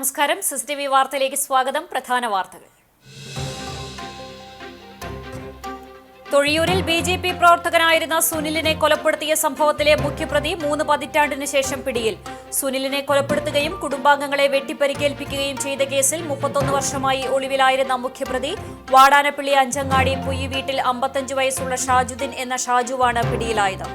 നമസ്കാരം. സിസിടിവി വാർത്തയിലേക്ക് സ്വാഗതം. പ്രധാന വാർത്തകൾ. തൊഴിയൂരിൽ ബിജെപി പ്രവർത്തകനായിരുന്ന സുനിലിനെ കൊലപ്പെടുത്തിയ സംഭവത്തിലെ മുഖ്യപ്രതി 3 പതിറ്റാണ്ടിന് ശേഷം പിടിയിൽ. സുനിലിനെ കൊലപ്പെടുത്തുകയും കുടുംബാംഗങ്ങളെ വെട്ടിപ്പരിക്കേൽപ്പിക്കുകയും ചെയ്ത കേസിൽ 31 വർഷമായി ഒളിവിലായിരുന്ന മുഖ്യപ്രതി വാടാനപ്പള്ളി അഞ്ചങ്ങാടി പുയ്യി വീട്ടിൽ 55 വയസ്സുള്ള ഷാജുദ്ദീൻ എന്ന ഷാജുവാണ് പിടിയിലായത്.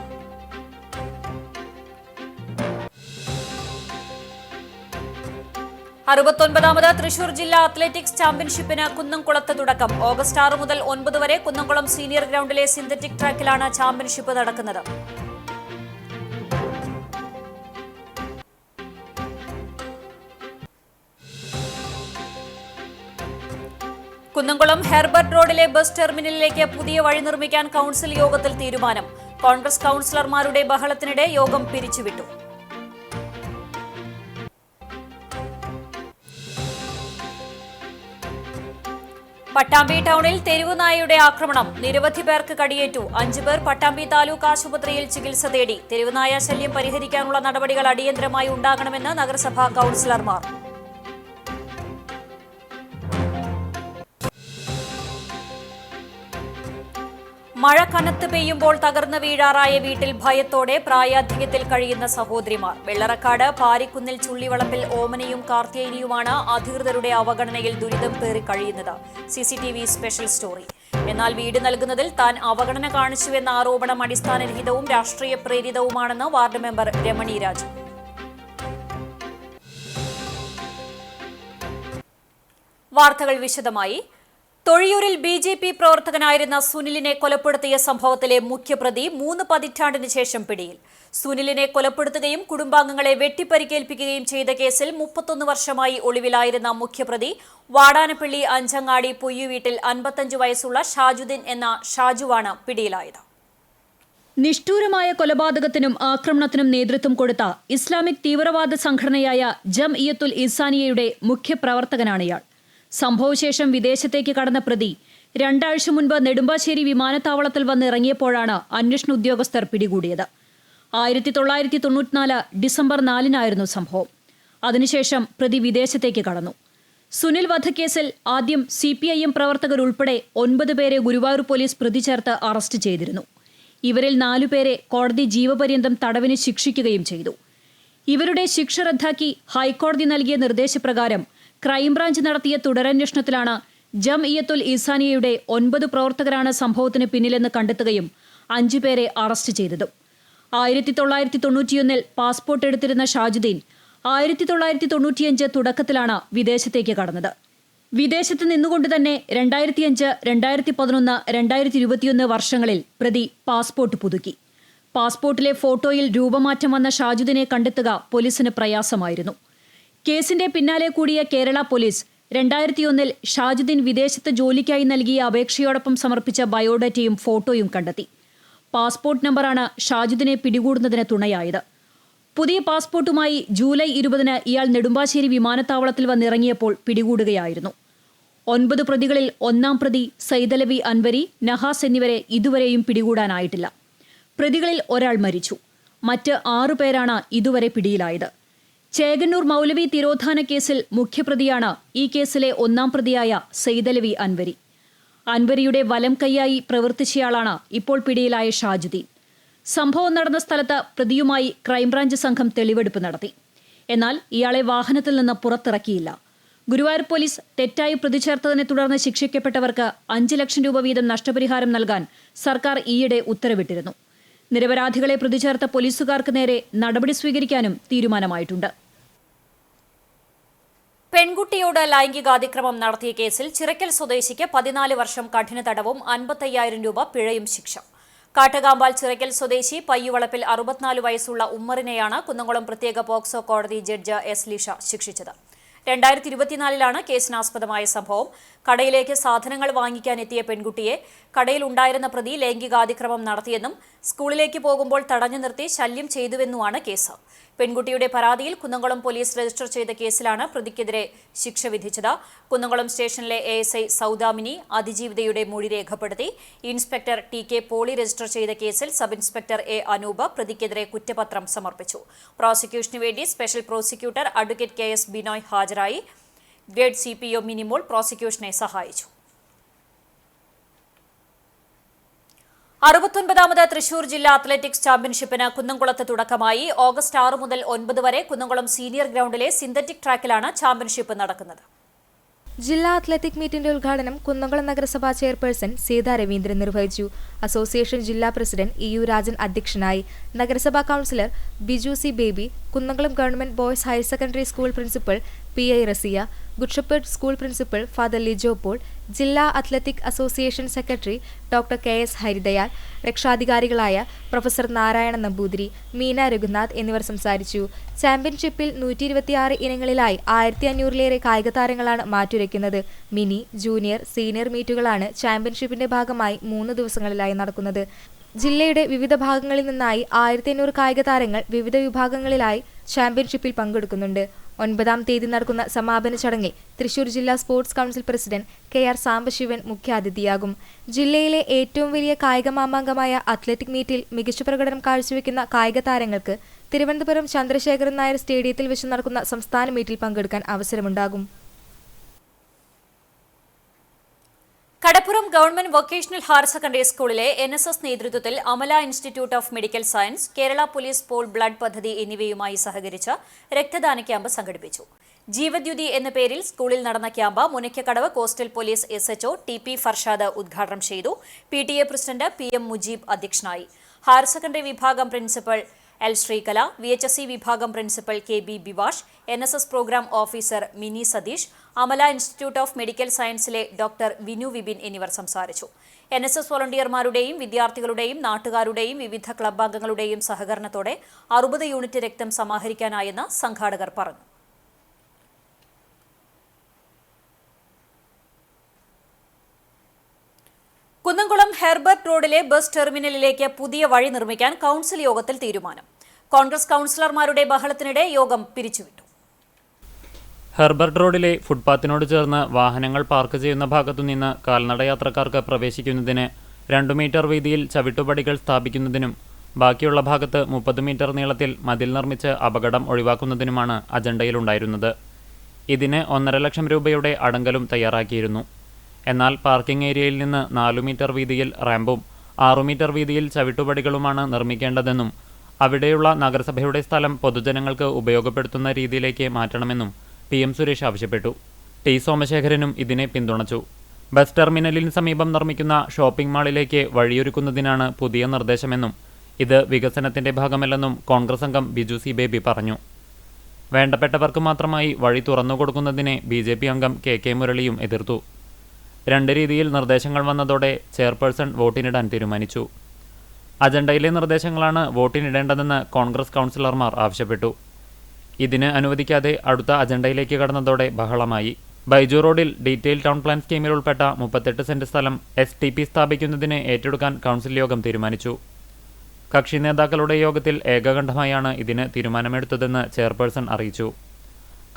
69ാമത് തൃശൂർ ജില്ലാ അത്ലറ്റിക്സ് ചാമ്പ്യൻഷിപ്പിന് കുന്നംകുളത്ത് തുടക്കം. ഓഗസ്റ്റ് 6 മുതൽ 9 വരെ കുന്നംകുളം സീനിയർ ഗ്രൗണ്ടിലെ സിന്തറ്റിക് ട്രാക്കിലാണ് ചാമ്പ്യൻഷിപ്പ് നടക്കുന്നത്. കുന്നംകുളം ഹെർബർട്ട് റോഡിലെ ബസ് ടെർമിനലിലേക്ക് പുതിയ വഴി നിർമ്മിക്കാൻ കൌൺസിൽ യോഗത്തിൽ തീരുമാനം. കോൺഗ്രസ് കൌൺസിലർമാരുടെ ബഹളത്തിനിടെ യോഗം പിരിച്ചുവിട്ടു. പട്ടാമ്പി ടൗണിൽ തെരുവുനായയുടെ ആക്രമണം. നിരവധി പേർക്ക് കടിയേറ്റു. 5 പേർ പട്ടാമ്പി താലൂക്ക് ആശുപത്രിയിൽ ചികിത്സ തേടി. തെരുവുനായ ശല്യം പരിഹരിക്കാനുള്ള നടപടികൾ അടിയന്തരമായി ഉണ്ടാകണമെന്ന് നഗരസഭാ കൌൺസിലർമാർ. മഴ കനത്ത് പെയ്യുമ്പോൾ തകർന്നു വീഴാറായ വീട്ടിൽ ഭയത്തോടെ പ്രായാധിക്യത്തിൽ കഴിയുന്ന സഹോദരിമാർ. വെള്ളറക്കാട് പാരിക്കുന്നിൽ ചുള്ളിവളപ്പിൽ ഓമനയും കാർത്തിയേനിയുമാണ് അധികൃതരുടെ അവഗണനയിൽ ദുരിതം പേറി കഴിയുന്നത്. CCTV special story. എന്നാൽ വീട് നൽകുന്നതിൽ താൻ അവഗണന കാണിച്ചുവെന്ന ആരോപണം അടിസ്ഥാനരഹിതവും രാഷ്ട്രീയ പ്രേരിതവുമാണെന്ന് വാർഡ് മെമ്പർ രമണി രാജു. വാർത്തകൾ വിശദമായി. തൊഴിയൂരിൽ ബിജെപി പ്രവർത്തകനായിരുന്ന സുനിലിനെ കൊലപ്പെടുത്തിയ സംഭവത്തിലെ മുഖ്യപ്രതി 3 പതിറ്റാണ്ടിന് ശേഷം പിടിയിൽ. സുനിലിനെ കൊലപ്പെടുത്തുകയും കുടുംബാംഗങ്ങളെ വെട്ടിപ്പരിക്കേൽപ്പിക്കുകയും ചെയ്ത കേസിൽ 31 വർഷമായി ഒളിവിലായിരുന്ന മുഖ്യപ്രതി വാടാനപ്പള്ളി അഞ്ചങ്ങാടി പുയ്യി വീട്ടിൽ 55 വയസ്സുള്ള ഷാജുദ്ദീൻ എന്ന ഷാജുവാണ് പിടിയിലായത്. നിഷ്ഠൂരമായ കൊലപാതകത്തിനും ആക്രമണത്തിനും നേതൃത്വം കൊടുത്ത ഇസ്ലാമിക് തീവ്രവാദ സംഘടനയായ ജംഇയ്യത്തുൽ ഇൻസാനിയയുടെ മുഖ്യപ്രവർത്തകനാണ് ഇയാൾ. സംഭവശേഷം വിദേശത്തേക്ക് കടന്ന പ്രതി 2 ആഴ്ച മുൻപ് നെടുമ്പാശ്ശേരി വിമാനത്താവളത്തിൽ വന്നിറങ്ങിയപ്പോഴാണ് അന്വേഷണ ഉദ്യോഗസ്ഥർ പിടികൂടിയത്. 1994 ഡിസംബർ 4-നായിരുന്നു സംഭവം. അതിനുശേഷം പ്രതി വിദേശത്തേക്ക് കടന്നു. സുനിൽ വധക്കേസിൽ ആദ്യം CPIM പ്രവർത്തകരുൾപ്പെടെ 9 പേരെ ഗുരുവായൂർ പോലീസ് പ്രതി ചേർത്ത് അറസ്റ്റ് ചെയ്തിരുന്നു. ഇവരിൽ 4 പേരെ കോടതി ജീവപര്യന്തം തടവിന് ശിക്ഷിക്കുകയും ചെയ്തു. ഇവരുടെ ശിക്ഷ റദ്ദാക്കി ഹൈക്കോടതി നൽകിയ നിർദ്ദേശപ്രകാരം ക്രൈംബ്രാഞ്ച് നടത്തിയ തുടരന്വേഷണത്തിലാണ് ജംഇയ്യത്തുൽ ഇൻസാനിയയുടെ 9 പ്രവർത്തകരാണ് സംഭവത്തിന് പിന്നിലെന്ന് കണ്ടെത്തുകയും 5 പേരെ അറസ്റ്റ് ചെയ്തതും. 1991 പാസ്പോർട്ട് എടുത്തിരുന്ന ഷാജുദ്ദീൻ 1995 തുടക്കത്തിലാണ് വിദേശത്തേക്ക് കടന്നത്. വിദേശത്ത് നിന്നുകൊണ്ട് തന്നെ 2005, 2011, 2021 വർഷങ്ങളിൽ പ്രതി പാസ്പോർട്ട് പുതുക്കി. പാസ്പോർട്ടിലെ ഫോട്ടോയിൽ രൂപമാറ്റം വന്ന ഷാജുദ്ദീനെ കണ്ടെത്തുക പോലീസിന് പ്രയാസമായിരുന്നു. കേസിന്റെ പിന്നാലെ കൂടിയ കേരള പോലീസ് 2001 ഷാജുദ്ദീൻ വിദേശത്ത് ജോലിക്കായി നൽകിയ അപേക്ഷയോടൊപ്പം സമർപ്പിച്ച ബയോഡാറ്റയും ഫോട്ടോയും കണ്ടെത്തി. പാസ്പോർട്ട് നമ്പറാണ് ഷാജുദ്ദീനെ പിടികൂടുന്നതിന് തുണയായത്. പുതിയ പാസ്പോർട്ടുമായി ജൂലൈ 20 ഇയാൾ നെടുമ്പാശ്ശേരി വിമാനത്താവളത്തിൽ വന്നിറങ്ങിയപ്പോൾ പിടികൂടുകയായിരുന്നു. 9 പ്രതികളിൽ 1-ാം പ്രതി സൈദലവി അൻവരി, നഹാസ് എന്നിവരെ ഇതുവരെയും പിടികൂടാനായിട്ടില്ല. പ്രതികളിൽ ഒരാൾ മരിച്ചു. മറ്റ് 6 പേരാണ് ഇതുവരെ പിടിയിലായത്. ചേകന്നൂർ മൗലവി തിരോധാന കേസിൽ മുഖ്യപ്രതിയാണ് ഈ കേസിലെ 1-ാം പ്രതിയായ സൈദലവി അൻവരി. അൻവരിയുടെ വലം കൈയായി പ്രവർത്തിച്ചയാളാണ് ഇപ്പോൾ പിടിയിലായ ഷാജുദ്ദീൻ. സംഭവം നടന്ന സ്ഥലത്ത് പ്രതിയുമായി ക്രൈംബ്രാഞ്ച് സംഘം തെളിവെടുപ്പ് നടത്തി. എന്നാൽ ഇയാളെ വാഹനത്തിൽ നിന്ന് പുറത്തിറക്കിയില്ല. ഗുരുവായൂർ പോലീസ് തെറ്റായി പ്രതി ചേർത്തതിനെ തുടർന്ന് ശിക്ഷിക്കപ്പെട്ടവർക്ക് 5 ലക്ഷം രൂപ വീതം നഷ്ടപരിഹാരം നൽകാൻ സർക്കാർ ഈയിടെ ഉത്തരവിട്ടിരുന്നു. നിരപരാധികളെ പ്രതി ചേർത്ത പോലീസുകാർക്ക് നേരെ നടപടി സ്വീകരിക്കാനും തീരുമാനമായിട്ടുണ്ട്. പെൺകുട്ടിയോട് ലൈംഗികാതിക്രമം നടത്തിയ കേസിൽ ചിറക്കൽ സ്വദേശിക്ക് 14 വർഷം കഠിന തടവും 55,000 രൂപ പിഴയും ശിക്ഷ. കാട്ടകാമ്പാൽ ചിറക്കൽ സ്വദേശി പയ്യുവളപ്പിൽ 64 വയസ്സുള്ള ഉമ്മറിനെയാണ് കുന്നംകുളം പ്രത്യേക പോക്സോ കോടതി ജഡ്ജ് എസ് ലിഷ ശിക്ഷിച്ചത്. 2024 കേസിനാസ്പദമായ സംഭവം. കടയിലേക്ക് സാധനങ്ങൾ വാങ്ങിക്കാനെത്തിയ പെൺകുട്ടിയെ കടയിലുണ്ടായിരുന്ന പ്രതി ലൈംഗികാതിക്രമം നടത്തിയെന്നും സ്കൂളിലേക്ക് പോകുമ്പോൾ തടഞ്ഞു നിർത്തി ശല്യം ചെയ്തുവെന്നുമാണ് കേസ്. പെൺകുട്ടിയുടെ പരാതിയിൽ കുന്നംകുളം പോലീസ് രജിസ്റ്റർ ചെയ്ത കേസിലാണ് പ്രതിക്കെതിരെ ശിക്ഷ വിധിച്ചത്. കുന്നംകുളം സ്റ്റേഷനിലെ ASI സൗദാമിനി അതിജീവിതയുടെ മൊഴി രേഖപ്പെടുത്തി. ഇൻസ്പെക്ടർ TK പോളി രജിസ്റ്റർ ചെയ്ത കേസിൽ സബ് ഇൻസ്പെക്ടർ A അനൂപ് പ്രതിക്കെതിരെ കുറ്റപത്രം സമർപ്പിച്ചു. പ്രോസിക്യൂഷനു വേണ്ടി special prosecutor advocate KS Binoy ഹാജരായി. ഗ്രേഡ് CPO മിനിമോൾ പ്രോസിക്യൂഷനെ സഹായിച്ചു. 69ാമത് തൃശൂർ ജില്ലാ അത്ലറ്റിക്സ് ചാമ്പ്യൻഷിപ്പിന് കുന്നംകുളത്ത് തുടക്കമായി. ഓഗസ്റ്റ് 6 മുതൽ 9 വരെ കുന്നംകുളം സീനിയർ ഗ്രൗണ്ടിലെ സിന്തറ്റിക് ട്രാക്കിലാണ് ചാമ്പ്യൻഷിപ്പ് നടക്കുന്നത്. ജില്ലാ അത്ലറ്റിക് മീറ്റിന്റെ ഉദ്ഘാടനം കുന്നംകുളം നഗരസഭാ ചെയർപേഴ്സൺ സീതാ രവീന്ദ്രൻ നിർവഹിച്ചു. അസോസിയേഷൻ ജില്ലാ പ്രസിഡന്റ് EU രാജൻ അധ്യക്ഷനായി. നഗരസഭാ councillor Biju C Baby, Kunnamkulam government boys higher secondary school principal PI Rasiya, good shepherd school principal father Lijo Paul, ജില്ലാ athletic association secretary doctor KS Haridayal, രക്ഷാധികാരികളായ പ്രൊഫസർ നാരായണ നമ്പൂതിരി, മീന രഘുനാഥ് എന്നിവർ സംസാരിച്ചു. ചാമ്പ്യൻഷിപ്പിൽ 126 ഇനങ്ങളിലായി 1500-ലേറെ കായിക താരങ്ങളാണ് മാറ്റുരയ്ക്കുന്നത്. മിനി, ജൂനിയർ, സീനിയർ മീറ്റുകളാണ് ചാമ്പ്യൻഷിപ്പിന്റെ ഭാഗമായി 3 ദിവസങ്ങളിലായി നടക്കുന്നത്. ജില്ലയുടെ വിവിധ ഭാഗങ്ങളിൽ നിന്നായി 1500 കായിക താരങ്ങൾ വിവിധ വിഭാഗങ്ങളിലായി ചാമ്പ്യൻഷിപ്പിൽ പങ്കെടുക്കുന്നുണ്ട്. 9-ാം തീയതി നടക്കുന്ന സമാപന ചടങ്ങിൽ തൃശൂർ ജില്ലാ sports council president KR Sambasivan മുഖ്യാതിഥിയാകും. ജില്ലയിലെ ഏറ്റവും വലിയ കായിക മാമാങ്കമായ അത്ലറ്റിക് മീറ്റിൽ മികച്ച പ്രകടനം കാഴ്ചവെക്കുന്ന കായിക താരങ്ങൾക്ക് തിരുവനന്തപുരം ചന്ദ്രശേഖരൻ നായർ സ്റ്റേഡിയത്തിൽ വെച്ച് നടക്കുന്ന സംസ്ഥാന മീറ്റിൽ പങ്കെടുക്കാൻ അവസരമുണ്ടാകും. കടപ്പുറം ഗവൺമെന്റ് വൊക്കേഷണൽ ഹയർ സെക്കൻഡറി സ്കൂളിലെ NSS നേതൃത്വത്തിൽ Amala institute of medical science, Kerala police pol blood പദ്ധതി എന്നിവയുമായി സഹകരിച്ച് രക്തദാന ക്യാമ്പ് സംഘടിപ്പിച്ചു. ജീവദ്യുതി എന്ന പേരിൽ സ്കൂളിൽ നടന്ന camp Munakkakkadavu coastal police SHO TP Farshad ഉദ്ഘാടനം ചെയ്തു. PTA പ്രസിഡന്റ് PM മുജീബ് അധ്യക്ഷനായി. ഹയർ സെക്കൻഡറി വിഭാഗം പ്രിൻസിപ്പൽ L ശ്രീകല, VHSE വിഭാഗം principal KB Bivash, NSS programme officer Mini Satheesh, Amala institute of medical സയൻസിലെ ഡോക്ടർ വിനു വിപിൻ എന്നിവർ സംസാരിച്ചു. NSS വോളണ്ടിയർമാരുടെയും വിദ്യാർത്ഥികളുടെയും നാട്ടുകാരുടെയും വിവിധ ക്ലബ് അംഗങ്ങളുടെയും സഹകരണത്തോടെ 60 യൂണിറ്റ് രക്തം സമാഹരിക്കാനായെന്ന് സംഘാടകർ പറഞ്ഞു. കുന്നംകുളം ഹെർബർട്ട് റോഡിലെ ബസ് ടെർമിനലിലേക്ക് പുതിയ വഴി നിർമ്മിക്കാൻ കൌൺസിൽ യോഗത്തിൽ തീരുമാനം. കോൺഗ്രസ് കൌൺസിലർമാരുടെ ബഹളത്തിനിടെ യോഗം പിരിച്ചുവിട്ടു. ഹെർബർട്ട് റോഡിലെ ഫുട്പാത്തിനോട് ചേർന്ന് വാഹനങ്ങൾ പാർക്ക് ചെയ്യുന്ന ഭാഗത്തുനിന്ന് കാൽനടയാത്രക്കാർക്ക് പ്രവേശിക്കുന്നതിന് 2 മീറ്റർ വീതിയിൽ ചവിട്ടുപടികൾ സ്ഥാപിക്കുന്നതിനും ബാക്കിയുള്ള ഭാഗത്ത് 30 മീറ്റർ നീളത്തിൽ മതിൽ നിർമ്മിച്ച് അപകടം ഒഴിവാക്കുന്നതിനുമാണ് അജണ്ടയിലുണ്ടായിരുന്നത്. ഇതിന് 1.5 ലക്ഷം രൂപയുടെ അടങ്കലും തയ്യാറാക്കിയിരുന്നു. എന്നാൽ പാർക്കിംഗ് ഏരിയയിൽ നിന്ന് 4 മീറ്റർ വീതിയിൽ റാമ്പും 6 മീറ്റർ വീതിയിൽ ചവിട്ടുപടികളുമാണ് നിർമ്മിക്കേണ്ടതെന്നും അവിടെയുള്ള നഗരസഭയുടെ സ്ഥലം പൊതുജനങ്ങൾക്ക് ഉപയോഗപ്പെടുത്തുന്ന രീതിയിലേക്ക് മാറ്റണമെന്നും PM സുരേഷ് ആവശ്യപ്പെട്ടു. T സോമശേഖരനും ഇതിനെ പിന്തുണച്ചു. ബസ് ടെർമിനലിന് സമീപം നിർമ്മിക്കുന്ന ഷോപ്പിംഗ് മാളിലേക്ക് വഴിയൊരുക്കുന്നതിനാണ് പുതിയ നിർദ്ദേശമെന്നും ഇത് വികസനത്തിന്റെ ഭാഗമല്ലെന്നും കോൺഗ്രസ് അംഗം ബിജു C ബേബി പറഞ്ഞു. വേണ്ടപ്പെട്ടവർക്ക് മാത്രമായി വഴി തുറന്നുകൊടുക്കുന്നതിനെ BJP അംഗം KK മുരളിയും എതിർത്തു. 2 രീതിയിൽ നിർദ്ദേശങ്ങൾ വന്നതോടെ ചെയർപേഴ്സൺ വോട്ടിനിടാൻ തീരുമാനിച്ചു. അജണ്ടയിലെ നിർദ്ദേശങ്ങളാണ് വോട്ടിനിടേണ്ടതെന്ന് കോൺഗ്രസ് കൗൺസിലർമാർ ആവശ്യപ്പെട്ടു. ഇതിന് അനുവദിക്കാതെ അടുത്ത അജണ്ടയിലേക്ക് കടന്നതോടെ ബഹളമായി. ബൈജു റോഡിൽ ഡീറ്റെയിൽ ടൗൺ പ്ലാൻ സ്കീമിൽ ഉൾപ്പെട്ട 38 സെന്റ് സ്ഥലം STP സ്ഥാപിക്കുന്നതിന് ഏറ്റെടുക്കാൻ കൗൺസിൽ യോഗം തീരുമാനിച്ചു. കക്ഷി നേതാക്കളുടെ യോഗത്തിൽ ഏകകണ്ഠമായാണ് ഇതിന് തീരുമാനമെടുത്തതെന്ന് ചെയർപേഴ്സൺ അറിയിച്ചു.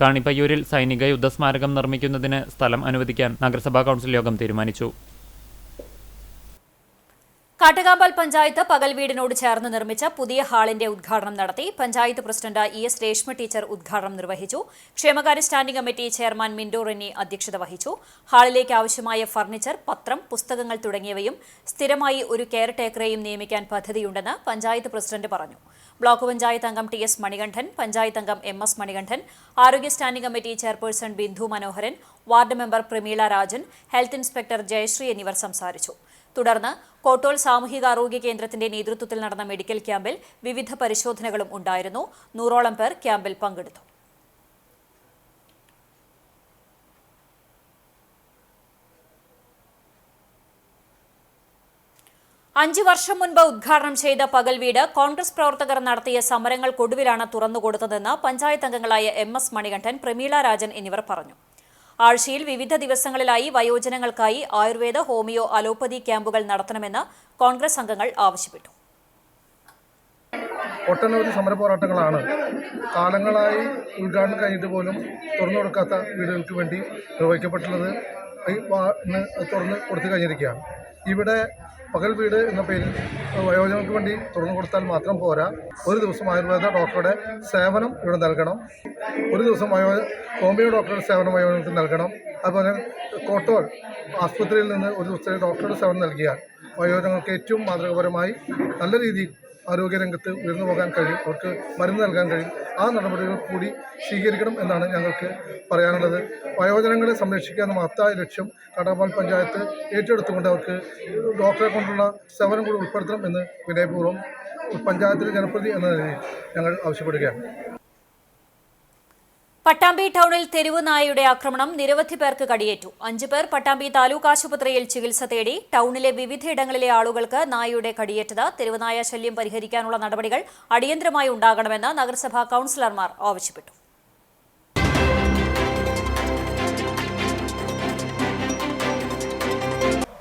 കാണിപ്പയ്യൂരിൽ സൈനിക യുദ്ധസ്മാരകം നിർമ്മിക്കുന്നതിന് സ്ഥലം അനുവദിക്കാൻ നഗരസഭാ കൗൺസിൽ യോഗം തീരുമാനിച്ചു. കാട്ടുകാമ്പാൽ പഞ്ചായത്ത് പകൽ വീടിനോട് ചേർന്ന് നിർമ്മിച്ച പുതിയ ഹാളിന്റെ ഉദ്ഘാടനം നടത്തി. Panchayat president ES Reshma teacher ഉദ്ഘാടനം നിർവഹിച്ചു. ക്ഷേമകാര്യ standing committee chairman Minto Renny അധ്യക്ഷത വഹിച്ചു. ഹാളിലേക്ക് ആവശ്യമായ ഫർണിച്ചർ, പത്രം, പുസ്തകങ്ങൾ തുടങ്ങിയവയും സ്ഥിരമായി ഒരു കെയർ ടേക്കറെയും നിയമിക്കാൻ പദ്ധതിയുണ്ടെന്ന് പഞ്ചായത്ത് പ്രസിഡന്റ് പറഞ്ഞു. ബ്ലോക്ക് പഞ്ചായത്ത് അംഗം TS മണികണ്ഠൻ, പഞ്ചായത്ത് അംഗം MS മണികണ്ഠൻ, ആരോഗ്യ standing committee chairperson Bindu Manoharan, ward member Prameela Rajan, health inspector Jayasree എന്നിവർ സംസാരിച്ചു. തുടർന്ന് കോട്ടോൽ സാമൂഹികാരോഗ്യ കേന്ദ്രത്തിന്റെ നേതൃത്വത്തിൽ നടന്ന മെഡിക്കൽ ക്യാമ്പിൽ വിവിധ പരിശോധനകളും ഉണ്ടായിരുന്നു. 100ഓളം പേർ ക്യാമ്പിൽ പങ്കെടുത്തു. അഞ്ച് വർഷം മുൻപ് ഉദ്ഘാടനം ചെയ്ത പകൽ വീട് കോൺഗ്രസ് പ്രവർത്തകർ നടത്തിയ സമരങ്ങൾക്കൊടുവിലാണ് തുറന്നുകൊടുത്തതെന്ന് പഞ്ചായത്ത് അംഗങ്ങളായ MS മണികണ്ഠൻ, പ്രമീള രാജൻ എന്നിവർ പറഞ്ഞു. ആഴ്ചയിൽ വിവിധ ദിവസങ്ങളിലായി വയോജനങ്ങൾക്കായി ആയുർവേദ, ഹോമിയോ, അലോപ്പതി ക്യാമ്പുകൾ നടത്തണമെന്ന് കോൺഗ്രസ് അംഗങ്ങൾ ആവശ്യപ്പെട്ടു. ഒട്ടനവധി സമര പോരാട്ടങ്ങളാണ് കാലങ്ങളായി ഉദ്ഘാടനം കഴിഞ്ഞിട്ട് പോലും തുറന്നു കൊടുക്കാത്ത വീടുകൾക്ക് വേണ്ടി നിർവഹിക്കപ്പെട്ടുള്ളത് ഇന്ന് തുറന്ന് കൊടുത്തു കഴിഞ്ഞിരിക്കുകയാണ്. ഇവിടെ പകൽ വീട് എന്ന പേരിൽ വയോജനങ്ങൾക്ക് വേണ്ടി തുറന്നു കൊടുത്താൽ മാത്രം പോരാ. ഒരു ദിവസം ആയുർവേദ ഡോക്ടറുടെ സേവനം ഇവിടെ നൽകണം. ഒരു ദിവസം ഹോമിയോ ഡോക്ടറുടെ സേവനം വയോജനങ്ങൾക്ക് നൽകണം. അതുപോലെ കോട്ടോൾ ആസ്പത്രിയിൽ നിന്ന് ഒരു ദിവസത്തെ ഡോക്ടറുടെ സേവനം നൽകിയാൽ വയോജനങ്ങൾക്ക് ഏറ്റവും മാതൃകാപരമായി നല്ല രീതിയിൽ ആരോഗ്യരംഗത്ത് ഉയർന്നു പോകാൻ കഴിയും, അവർക്ക് മരുന്ന് നൽകാൻ കഴിയും. ആ നടപടികൾ കൂടി സ്വീകരിക്കണം എന്നാണ് ഞങ്ങൾക്ക് പറയാനുള്ളത്. വയോജനങ്ങളെ സംരക്ഷിക്കുക എന്ന മഹത്തായ ലക്ഷ്യം കാട്ടകമ്പാൽ പഞ്ചായത്ത് ഏറ്റെടുത്തുകൊണ്ട് അവർക്ക് ഡോക്ടറെ കൊണ്ടുള്ള സേവനം കൂടി ഉൾപ്പെടുത്തണം എന്ന് വിനയപൂർവ്വം പഞ്ചായത്തിലെ ജനപ്രതി എന്ന നിലയിൽ ഞങ്ങൾ ആവശ്യപ്പെടുകയാണ്. പട്ടാമ്പി ടൗണിൽ തെരുവ് നായയുടെ ആക്രമണം, നിരവധി പേർക്ക് കടിയേറ്റു. 5 പേർ പട്ടാമ്പി താലൂക്ക് ആശുപത്രിയിൽ ചികിത്സ തേടി. ടൗണിലെ വിവിധയിടങ്ങളിലെ ആളുകൾക്ക് നായയുടെ കടിയേറ്റത്. തെരുവുനായ ശല്യം പരിഹരിക്കാനുള്ള നടപടികൾ അടിയന്തരമായി ഉണ്ടാകണമെന്ന് നഗരസഭാ കൌൺസിലർമാർ ആവശ്യപ്പെട്ടു.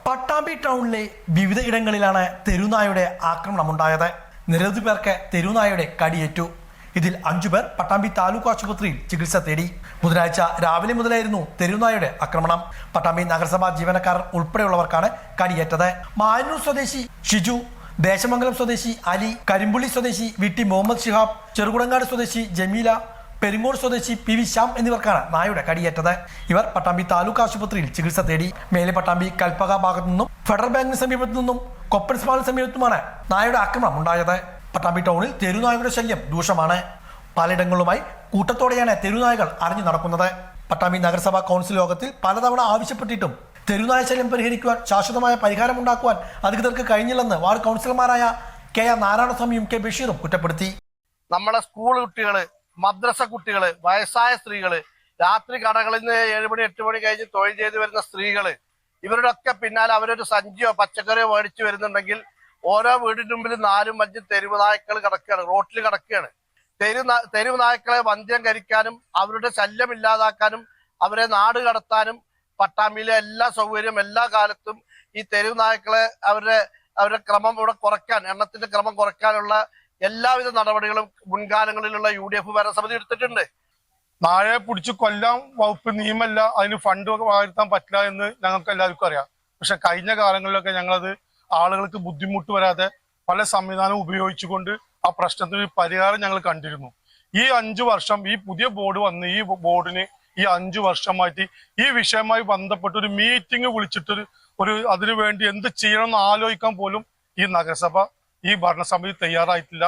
പട്ടാമ്പി ടൗണിലെ വിവിധ ഇടങ്ങളിലാണ് തെരുവുനായയുടെ ആക്രമണമുണ്ടായത്. നിരവധി പേർക്ക് തെരുവുനായയുടെ കടിയേറ്റു. ഇതിൽ 5 പേർ പട്ടാമ്പി താലൂക്ക് ആശുപത്രിയിൽ ചികിത്സ തേടി. ബുധനാഴ്ച രാവിലെ മുതലായിരുന്നു തെരുവുനായയുടെ ആക്രമണം. പട്ടാമ്പി നഗരസഭാ ജീവനക്കാർ ഉൾപ്പെടെയുള്ളവർക്കാണ് കടിയേറ്റത്. മായന്നൂർ സ്വദേശി ഷിജു, ദേശമംഗലം സ്വദേശി അലി, കരിമ്പുള്ളി സ്വദേശി VT മുഹമ്മദ് ഷിഹാബ്, ചെറുകുടങ്ങാട് സ്വദേശി ജമീല, പെരിങ്ങോട് സ്വദേശി PV ശ്യാം എന്നിവർക്കാണ് നായയുടെ കടിയേറ്റത്. ഇവർ പട്ടാമ്പി താലൂക്ക് ആശുപത്രിയിൽ ചികിത്സ തേടി. മേലെ പട്ടാമ്പി കൽപ്പക ഭാഗത്തു നിന്നും ഫെഡറൽ ബാങ്കിന് സമീപത്തു നിന്നും കൊപ്പൻ സ്മാളിന് സമീപത്തുമാണ് നായയുടെ ആക്രമണം ഉണ്ടായത്. പട്ടാമ്പി ടൗണിൽ തെരുവുനായകളുടെ ശല്യം രൂക്ഷമാണ്. പലയിടങ്ങളുമായി കൂട്ടത്തോടെയാണ് തെരുവുനായകൾ അറിഞ്ഞു നടക്കുന്നത്. പട്ടാമ്പി നഗരസഭാ കൗൺസിൽ യോഗത്തിൽ പലതവണ ആവശ്യപ്പെട്ടിട്ടും തെരുവുനായ ശല്യം പരിഹരിക്കുവാൻ ശാശ്വതമായ പരിഹാരമുണ്ടാക്കുവാൻ അധികൃതർക്ക് കഴിഞ്ഞില്ലെന്ന് വാർഡ് കൗൺസിലർമാരായ KR നാരായണസ്വാമിയും K ബഷീറും കുറ്റപ്പെടുത്തി. നമ്മളെ സ്കൂൾ കുട്ടികള്, മദ്രസ കുട്ടികള്, വയസ്സായ സ്ത്രീകള്, രാത്രി കടകളിൽ നിന്ന് 7 മണി 8 മണി കഴിഞ്ഞ് തൊഴിൽ ചെയ്ത് വരുന്ന സ്ത്രീകള്, ഇവരുടെ ഒക്കെ പിന്നാലെ അവരൊരു സഞ്ചിയോ പച്ചക്കറിയോ മേടിച്ചു വരുന്നുണ്ടെങ്കിൽ ഓരോ വീടിന്റെ മുമ്പിൽ 4ഉം 5ഉം തെരുവ് നായ്ക്കൾ കിടക്കുകയാണ്, റോട്ടിൽ കിടക്കുകയാണ്. തെരുവ് നായ്ക്കളെ വന്ധ്യംകരിക്കാനും അവരുടെ ശല്യം ഇല്ലാതാക്കാനും അവരെ നാട് കടത്താനും പട്ടാമ്പിയിലെ എല്ലാ സൗകര്യം എല്ലാ കാലത്തും ഈ തെരുവ് നായ്ക്കളെ അവരുടെ ക്രമം ഇവിടെ കുറയ്ക്കാൻ, എണ്ണത്തിന്റെ ക്രമം കുറയ്ക്കാനുള്ള എല്ലാവിധ നടപടികളും മുൻകാലങ്ങളിലുള്ള UDF ഭരണസമിതി എടുത്തിട്ടുണ്ട്. നായയെ പിടിച്ച് കൊല്ലാൻ വകുപ്പ് നിയമമല്ല, അതിന് ഫണ്ട് വാഴ്ത്താൻ പറ്റില്ല എന്ന് ഞങ്ങൾക്ക് എല്ലാവർക്കും അറിയാം. പക്ഷെ കഴിഞ്ഞ കാലങ്ങളിലൊക്കെ ഞങ്ങളത് ആളുകൾക്ക് ബുദ്ധിമുട്ട് വരാതെ പല സംവിധാനം ഉപയോഗിച്ചുകൊണ്ട് ആ പ്രശ്നത്തിന് പരിഹാരം ഞങ്ങൾ കണ്ടിരുന്നു. ഈ 5 വർഷം ഈ പുതിയ ബോർഡ് വന്ന് ഈ ബോർഡിന് ഈ 5 വർഷമായിട്ട് ഈ വിഷയവുമായി ബന്ധപ്പെട്ട് ഒരു മീറ്റിംഗ് വിളിച്ചിട്ട് അതിനു വേണ്ടി എന്ത് ചെയ്യണമെന്ന് ആലോചിക്കാൻ പോലും ഈ നഗരസഭ ഈ ഭരണസമിതി തയ്യാറായിട്ടില്ല.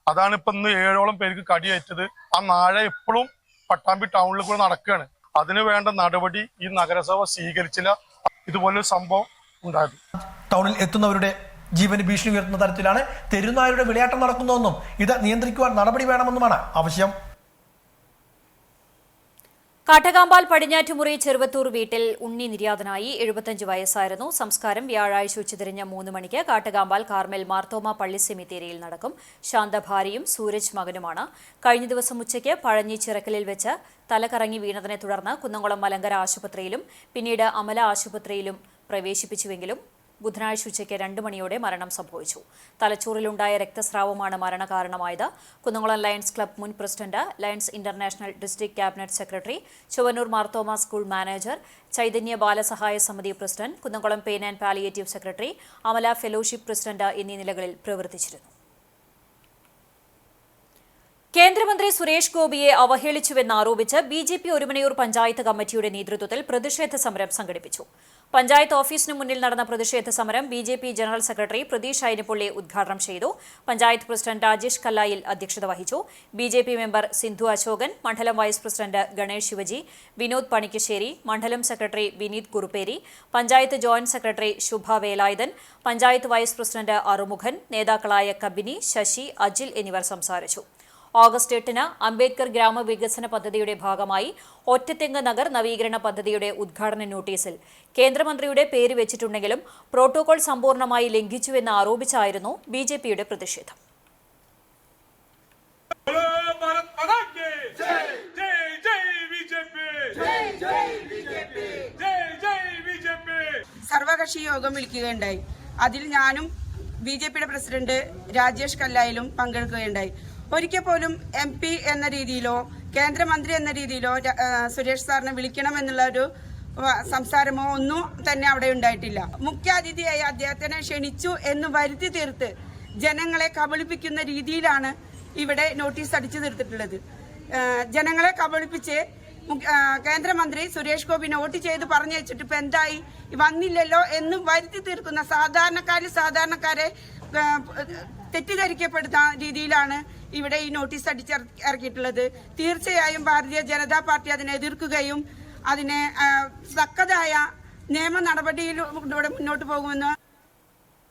അതാണ് ഇപ്പൊ ഇന്ന് 7ഓളം പേർക്ക് കടിയേറ്റത്. ആ നായ എപ്പോഴും പട്ടാമ്പി ടൗണിൽ കൂടെ നടക്കുകയാണ്. അതിന് വേണ്ട നടപടി ഈ നഗരസഭ സ്വീകരിച്ചില്ല. ഇതുപോലൊരു സംഭവം ഉണ്ടായത്. ടൗണിൽ എത്തുന്നവരുടെ ജീവന് ഭീഷണി ഉയർത്തുന്ന തരത്തിലാണ് തെരുവുനായരുടെ വിളയാട്ടം നടക്കുന്നതെന്നും ഇത് നിയന്ത്രിക്കുവാൻ നടപടി വേണമെന്നുമാണ് ആവശ്യം. കാട്ടകാമ്പാൽ പടിഞ്ഞാറ്റുമുറി ചെറുവത്തൂർ വീട്ടിൽ ഉണ്ണി നിര്യാതനായി. 75 വയസ്സായിരുന്നു. സംസ്കാരം വ്യാഴാഴ്ച ഉച്ചതിരിഞ്ഞ് 3 മണിക്ക് കാട്ടകാമ്പാൽ കാർമൽ മാർത്തോമ പള്ളി സെമിത്തേരിയിൽ നടക്കും. ശാന്ത ഭാര്യയും സൂരജ് മകനുമാണ്. കഴിഞ്ഞ ദിവസം ഉച്ചയ്ക്ക് പഴഞ്ഞി ചിറക്കലിൽ വെച്ച് തലകറങ്ങി വീണതിനെ തുടർന്ന് കുന്നംകുളം മലങ്കര ആശുപത്രിയിലും പിന്നീട് അമല ആശുപത്രിയിലും പ്രവേശിപ്പിച്ചുവെങ്കിലും ബുധനാഴ്ച ഉച്ചയ്ക്ക് 2 മണിയോടെ മരണം സംഭവിച്ചു. തലച്ചോറിലുണ്ടായ രക്തസ്രാവമാണ് മരണകാരണമായത്. കുന്നംകുളം ലയൺസ് ക്ലബ്ബ് മുൻ president, lions international district cabinet secretary, Chowwannur Marthoma school manager, Chaitanya Balasahaya Samithi president, Kunnamkulam pain and palliative secretary, Amala fellowship president എന്നീ നിലകളിൽ പ്രവർത്തിച്ചിരുന്നു. കേന്ദ്രമന്ത്രി സുരേഷ് ഗോപിയെ അവഹേളിച്ചുവെന്നാരോപിച്ച് BJP ഒരുമനയൂർ പഞ്ചായത്ത് കമ്മിറ്റിയുടെ നേതൃത്വത്തിൽ പ്രതിഷേധ സമരം സംഘടിപ്പിച്ചു. പഞ്ചായത്ത് ഓഫീസിന് മുന്നിൽ നടന്ന പ്രതിഷേധ സമരം BJP ജനറൽ സെക്രട്ടറി പ്രതീഷ് അയിനിപ്പള്ളി ഉദ്ഘാടനം ചെയ്തു. പഞ്ചായത്ത് പ്രസിഡന്റ് രാജേഷ് കല്ലായിൽ അധ്യക്ഷത വഹിച്ചു. BJP മെമ്പർ സിന്ധു അശോകൻ, മണ്ഡലം വൈസ് പ്രസിഡന്റ് ഗണേഷ് ശിവജി, വിനോദ് പണിക്കശ്ശേരി, മണ്ഡലം secretary Vineeth Kurupperi, panchayat joint secretary Shubha Velayudhan, panchayat vice president Arumukhan, നേതാക്കളായ കബിനി, ശശി, അജിൽ എന്നിവർ സംസാരിച്ചു. ഓഗസ്റ്റ് 8-ന് അംബേദ്കർ ഗ്രാമവികസന പദ്ധതിയുടെ ഭാഗമായി ഒറ്റത്തെങ്ങ് നഗർ നവീകരണ പദ്ധതിയുടെ ഉദ്ഘാടന നോട്ടീസിൽ കേന്ദ്രമന്ത്രിയുടെ പേര് വെച്ചിട്ടുണ്ടെങ്കിലും പ്രോട്ടോകോൾ സമ്പൂർണ്ണമായി ലംഘിച്ചുവെന്ന് ആരോപിച്ചായിരുന്നു BJPയുടെ പ്രതിഷേധം. സർവകക്ഷി യോഗം വിളിക്കുകയുണ്ടായി. അതിൽ ഞാനും BJPയുടെ പ്രസിഡന്റ് രാജേഷ് കല്ലായിലും പങ്കെടുക്കുകയുണ്ടായി. ഒരിക്കൽ പോലും MP എന്ന രീതിയിലോ കേന്ദ്രമന്ത്രി എന്ന രീതിയിലോ സുരേഷ് സാറിനെ വിളിക്കണമെന്നുള്ള ഒരു സംസാരമോ ഒന്നും തന്നെ അവിടെ ഉണ്ടായിട്ടില്ല. മുഖ്യാതിഥിയായി അദ്ദേഹത്തിനെ ക്ഷണിച്ചു എന്ന് വരുത്തി തീർത്ത് ജനങ്ങളെ കബളിപ്പിക്കുന്ന രീതിയിലാണ് ഇവിടെ നോട്ടീസ് അടിച്ചു തീർത്തിട്ടുള്ളത്. ജനങ്ങളെ കബളിപ്പിച്ച് കേന്ദ്രമന്ത്രി സുരേഷ് ഗോപിനെ വോട്ട് ചെയ്ത് പറഞ്ഞു വെച്ചിട്ട് ഇപ്പൊ എന്തായി, വന്നില്ലല്ലോ എന്ന് വരുത്തി തീർക്കുന്ന സാധാരണക്കാരെ തെറ്റിദ്ധരിക്കപ്പെടുന്ന രീതിയിലാണ് ഇവിടെ ഈ നോട്ടീസ് അടിച്ചിറക്കിയിട്ടുള്ളത്. തീർച്ചയായും ഭാരതീയ ജനതാ പാർട്ടി അതിനെ എതിർക്കുകയും അതിനെ തക്കതായ നിയമ നടപടിയിലൂടെ മുന്നോട്ട് പോകുമെന്ന്.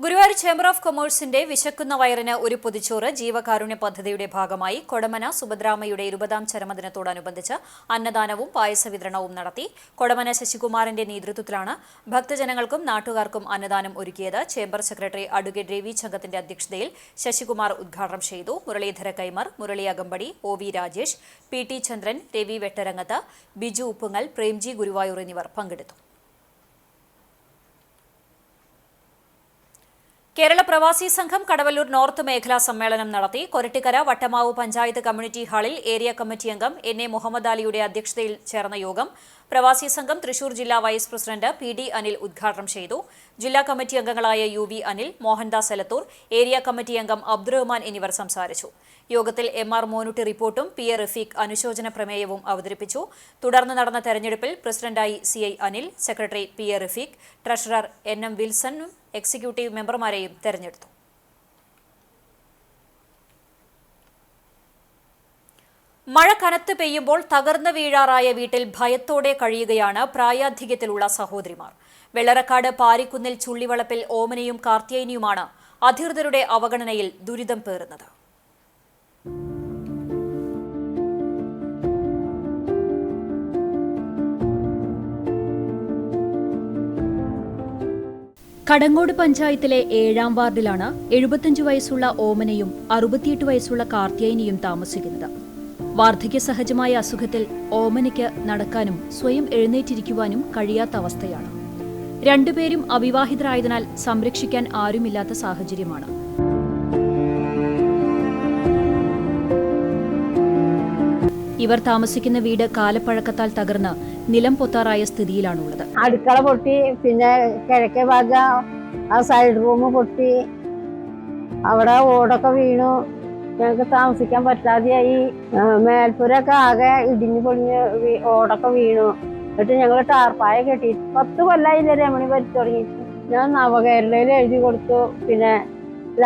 ഗുരുവായൂർ ചേംബർ ഓഫ് കൊമേഴ്സിന്റെ വിശക്കുന്ന വയറിന് ഒരു പൊതിച്ചോറ് ജീവകാരുണ്യ പദ്ധതിയുടെ ഭാഗമായി കൊടമന സുഭദ്രാമയുടെ 20ാം ചരമദിനത്തോടനുബന്ധിച്ച് അന്നദാനവും പായസ വിതരണവും നടത്തി. കൊടമന ശശികുമാറിന്റെ നേതൃത്വത്തിലാണ് ഭക്തജനങ്ങൾക്കും നാട്ടുകാർക്കും അന്നദാനം ഒരുക്കിയത്. ചേംബർ സെക്രട്ടറി അഡ്വക്കേറ്റ് രവി ചങ്കത്തിന്റെ അധ്യക്ഷതയിൽ ശശികുമാർ ഉദ്ഘാടനം ചെയ്തു. മുരളീധര കൈമർ, മുരളി അകമ്പടി, OV രാജേഷ്, PT ചന്ദ്രൻ, രവി വെട്ടരങ്ങത്ത്, ബിജു ഉപ്പുങ്ങൽ, പ്രേംജി ഗുരുവായൂർ എന്നിവർ പങ്കെടുത്തു. കേരള പ്രവാസി സംഘം കടവല്ലൂർ നോർത്ത് മേഖലാ സമ്മേളനം നടത്തി. കൊരട്ടിക്കര വട്ടമാവ് പഞ്ചായത്ത് കമ്മ്യൂണിറ്റി ഹാളിൽ ഏരിയ കമ്മിറ്റി അംഗം NA മുഹമ്മദ് അലിയുടെ അധ്യക്ഷതയിൽ ചേർന്ന യോഗം പ്രവാസി സംഘം തൃശൂർ ജില്ലാ വൈസ് പ്രസിഡന്റ് PD അനിൽ ഉദ്ഘാടനം ചെയ്തു. ജില്ലാ കമ്മിറ്റി അംഗങ്ങളായ UV Anil, Mohandas Elathur, area committee അംഗം അബ്ദുറഹ്മാൻ എന്നിവർ സംസാരിച്ചു. യോഗത്തിൽ MR മോനുട്ടി റിപ്പോർട്ടും PA റഫീഖ് അനുശോചന പ്രമേയവും അവതരിപ്പിച്ചു. തുടർന്ന് നടന്ന തെരഞ്ഞെടുപ്പിൽ പ്രസിഡന്റായി CI Anil, secretary PA Rafeeq, treasurer NM വിൽസണും എക്സിക്യൂട്ടീവ് മെമ്പർമാരെയും തെരഞ്ഞെടുത്തു. മഴ കനത്ത് പെയ്യുമ്പോൾ തകർന്നു വീഴാറായ വീട്ടിൽ ഭയത്തോടെ കഴിയുകയാണ് പ്രായാധിക്യത്തിലുള്ള സഹോദരിമാർ. വെള്ളറക്കാട് പാരിക്കുന്നിൽ ചുള്ളിവളപ്പിൽ ഓമനയും കാർത്തിയായനിയുമാണ് അധികൃതരുടെ അവഗണനയിൽ ദുരിതം പേറുന്നത്. കടങ്ങോട് പഞ്ചായത്തിലെ 7ാം വാർഡിലാണ് 75 വയസ്സുള്ള ഓമനയും 68 വയസ്സുള്ള കാർത്തിയായനിയും താമസിക്കുന്നത്. വാർദ്ധക്യ സഹജമായ അസുഖത്തിൽ ഓമനയ്ക്ക് നടക്കാനും സ്വയം എഴുന്നേറ്റിരിക്കുവാനും കഴിയാത്ത അവസ്ഥയാണ്. രണ്ടുപേരും അവിവാഹിതരായതിനാൽ സംരക്ഷിക്കാൻ ആരുമില്ലാത്ത സാഹചര്യമാണ്. ഇവർ താമസിക്കുന്ന വീട് കാലപ്പഴക്കത്താൽ തകർന്ന് നിലം പൊത്താറായ സ്ഥിതിയിലാണുള്ളത്. അടുക്കള പൊട്ടി, പിന്നെ കിഴക്കേ ഭാഗം ആ സൈഡ് റൂം പൊട്ടി, അവിടെ ഓടൊക്കെ വീണു. ഞങ്ങൾക്ക് താമസിക്കാൻ പറ്റാതെയായി. മേൽപ്പുരൊക്കെ ആകെ ഇടിഞ്ഞു പൊളിഞ്ഞ് ഓടൊക്കെ വീണു. എന്നിട്ട് ഞങ്ങൾ ടാർപ്പായ കെട്ടി 10 കൊല്ലായില്ലേ രമണി പറ്റി തുടങ്ങിയിട്ട്. ഞാൻ നവകേരളയിൽ എഴുതി കൊടുത്തു, പിന്നെ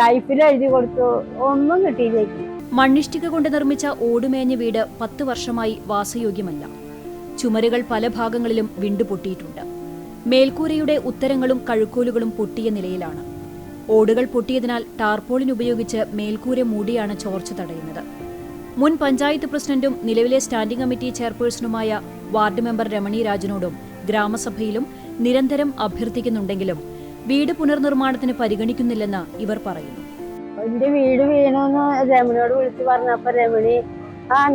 ലൈഫിൽ എഴുതി കൊടുത്തു, ഒന്നും കിട്ടിയില്ലേക്ക്. മണ്ണിഷ്ടിക കൊണ്ട് നിർമ്മിച്ച ഓടുമേഞ്ഞ വീട് 10 വർഷമായി വാസയോഗ്യമല്ല. ചുമരുകൾ പല ഭാഗങ്ങളിലും വിണ്ടുപൊട്ടിയിട്ടുണ്ട്. മേൽക്കൂരയുടെ ഉത്തരങ്ങളും കഴുക്കോലുകളും പൊട്ടിയ നിലയിലാണ്. ഓടുകൾ പൊട്ടിയതിനാൽ ടാർപോളിൻ ഉപയോഗിച്ച് മേൽക്കൂര മൂടിയാണ് ചോർച്ച തടയുന്നത്. മുൻ പഞ്ചായത്ത് പ്രസിഡന്റും നിലവിലെ സ്റ്റാൻഡിംഗ് കമ്മിറ്റി ചെയർപേഴ്സണുമായ വാർഡ് മെമ്പർ രമണി രാജനോടും ഗ്രാമസഭയിലും നിരന്തരം അഭ്യർത്ഥിക്കുന്നുണ്ടെങ്കിലും വീട് പുനർനിർമ്മാണത്തിന് പരിഗണിക്കുന്നില്ലെന്ന് ഇവർ പറയുന്നു. എന്റെ വീട് വീണുന്ന് രമണിയോട് വിളിച്ചു പറഞ്ഞപ്പോ രമണി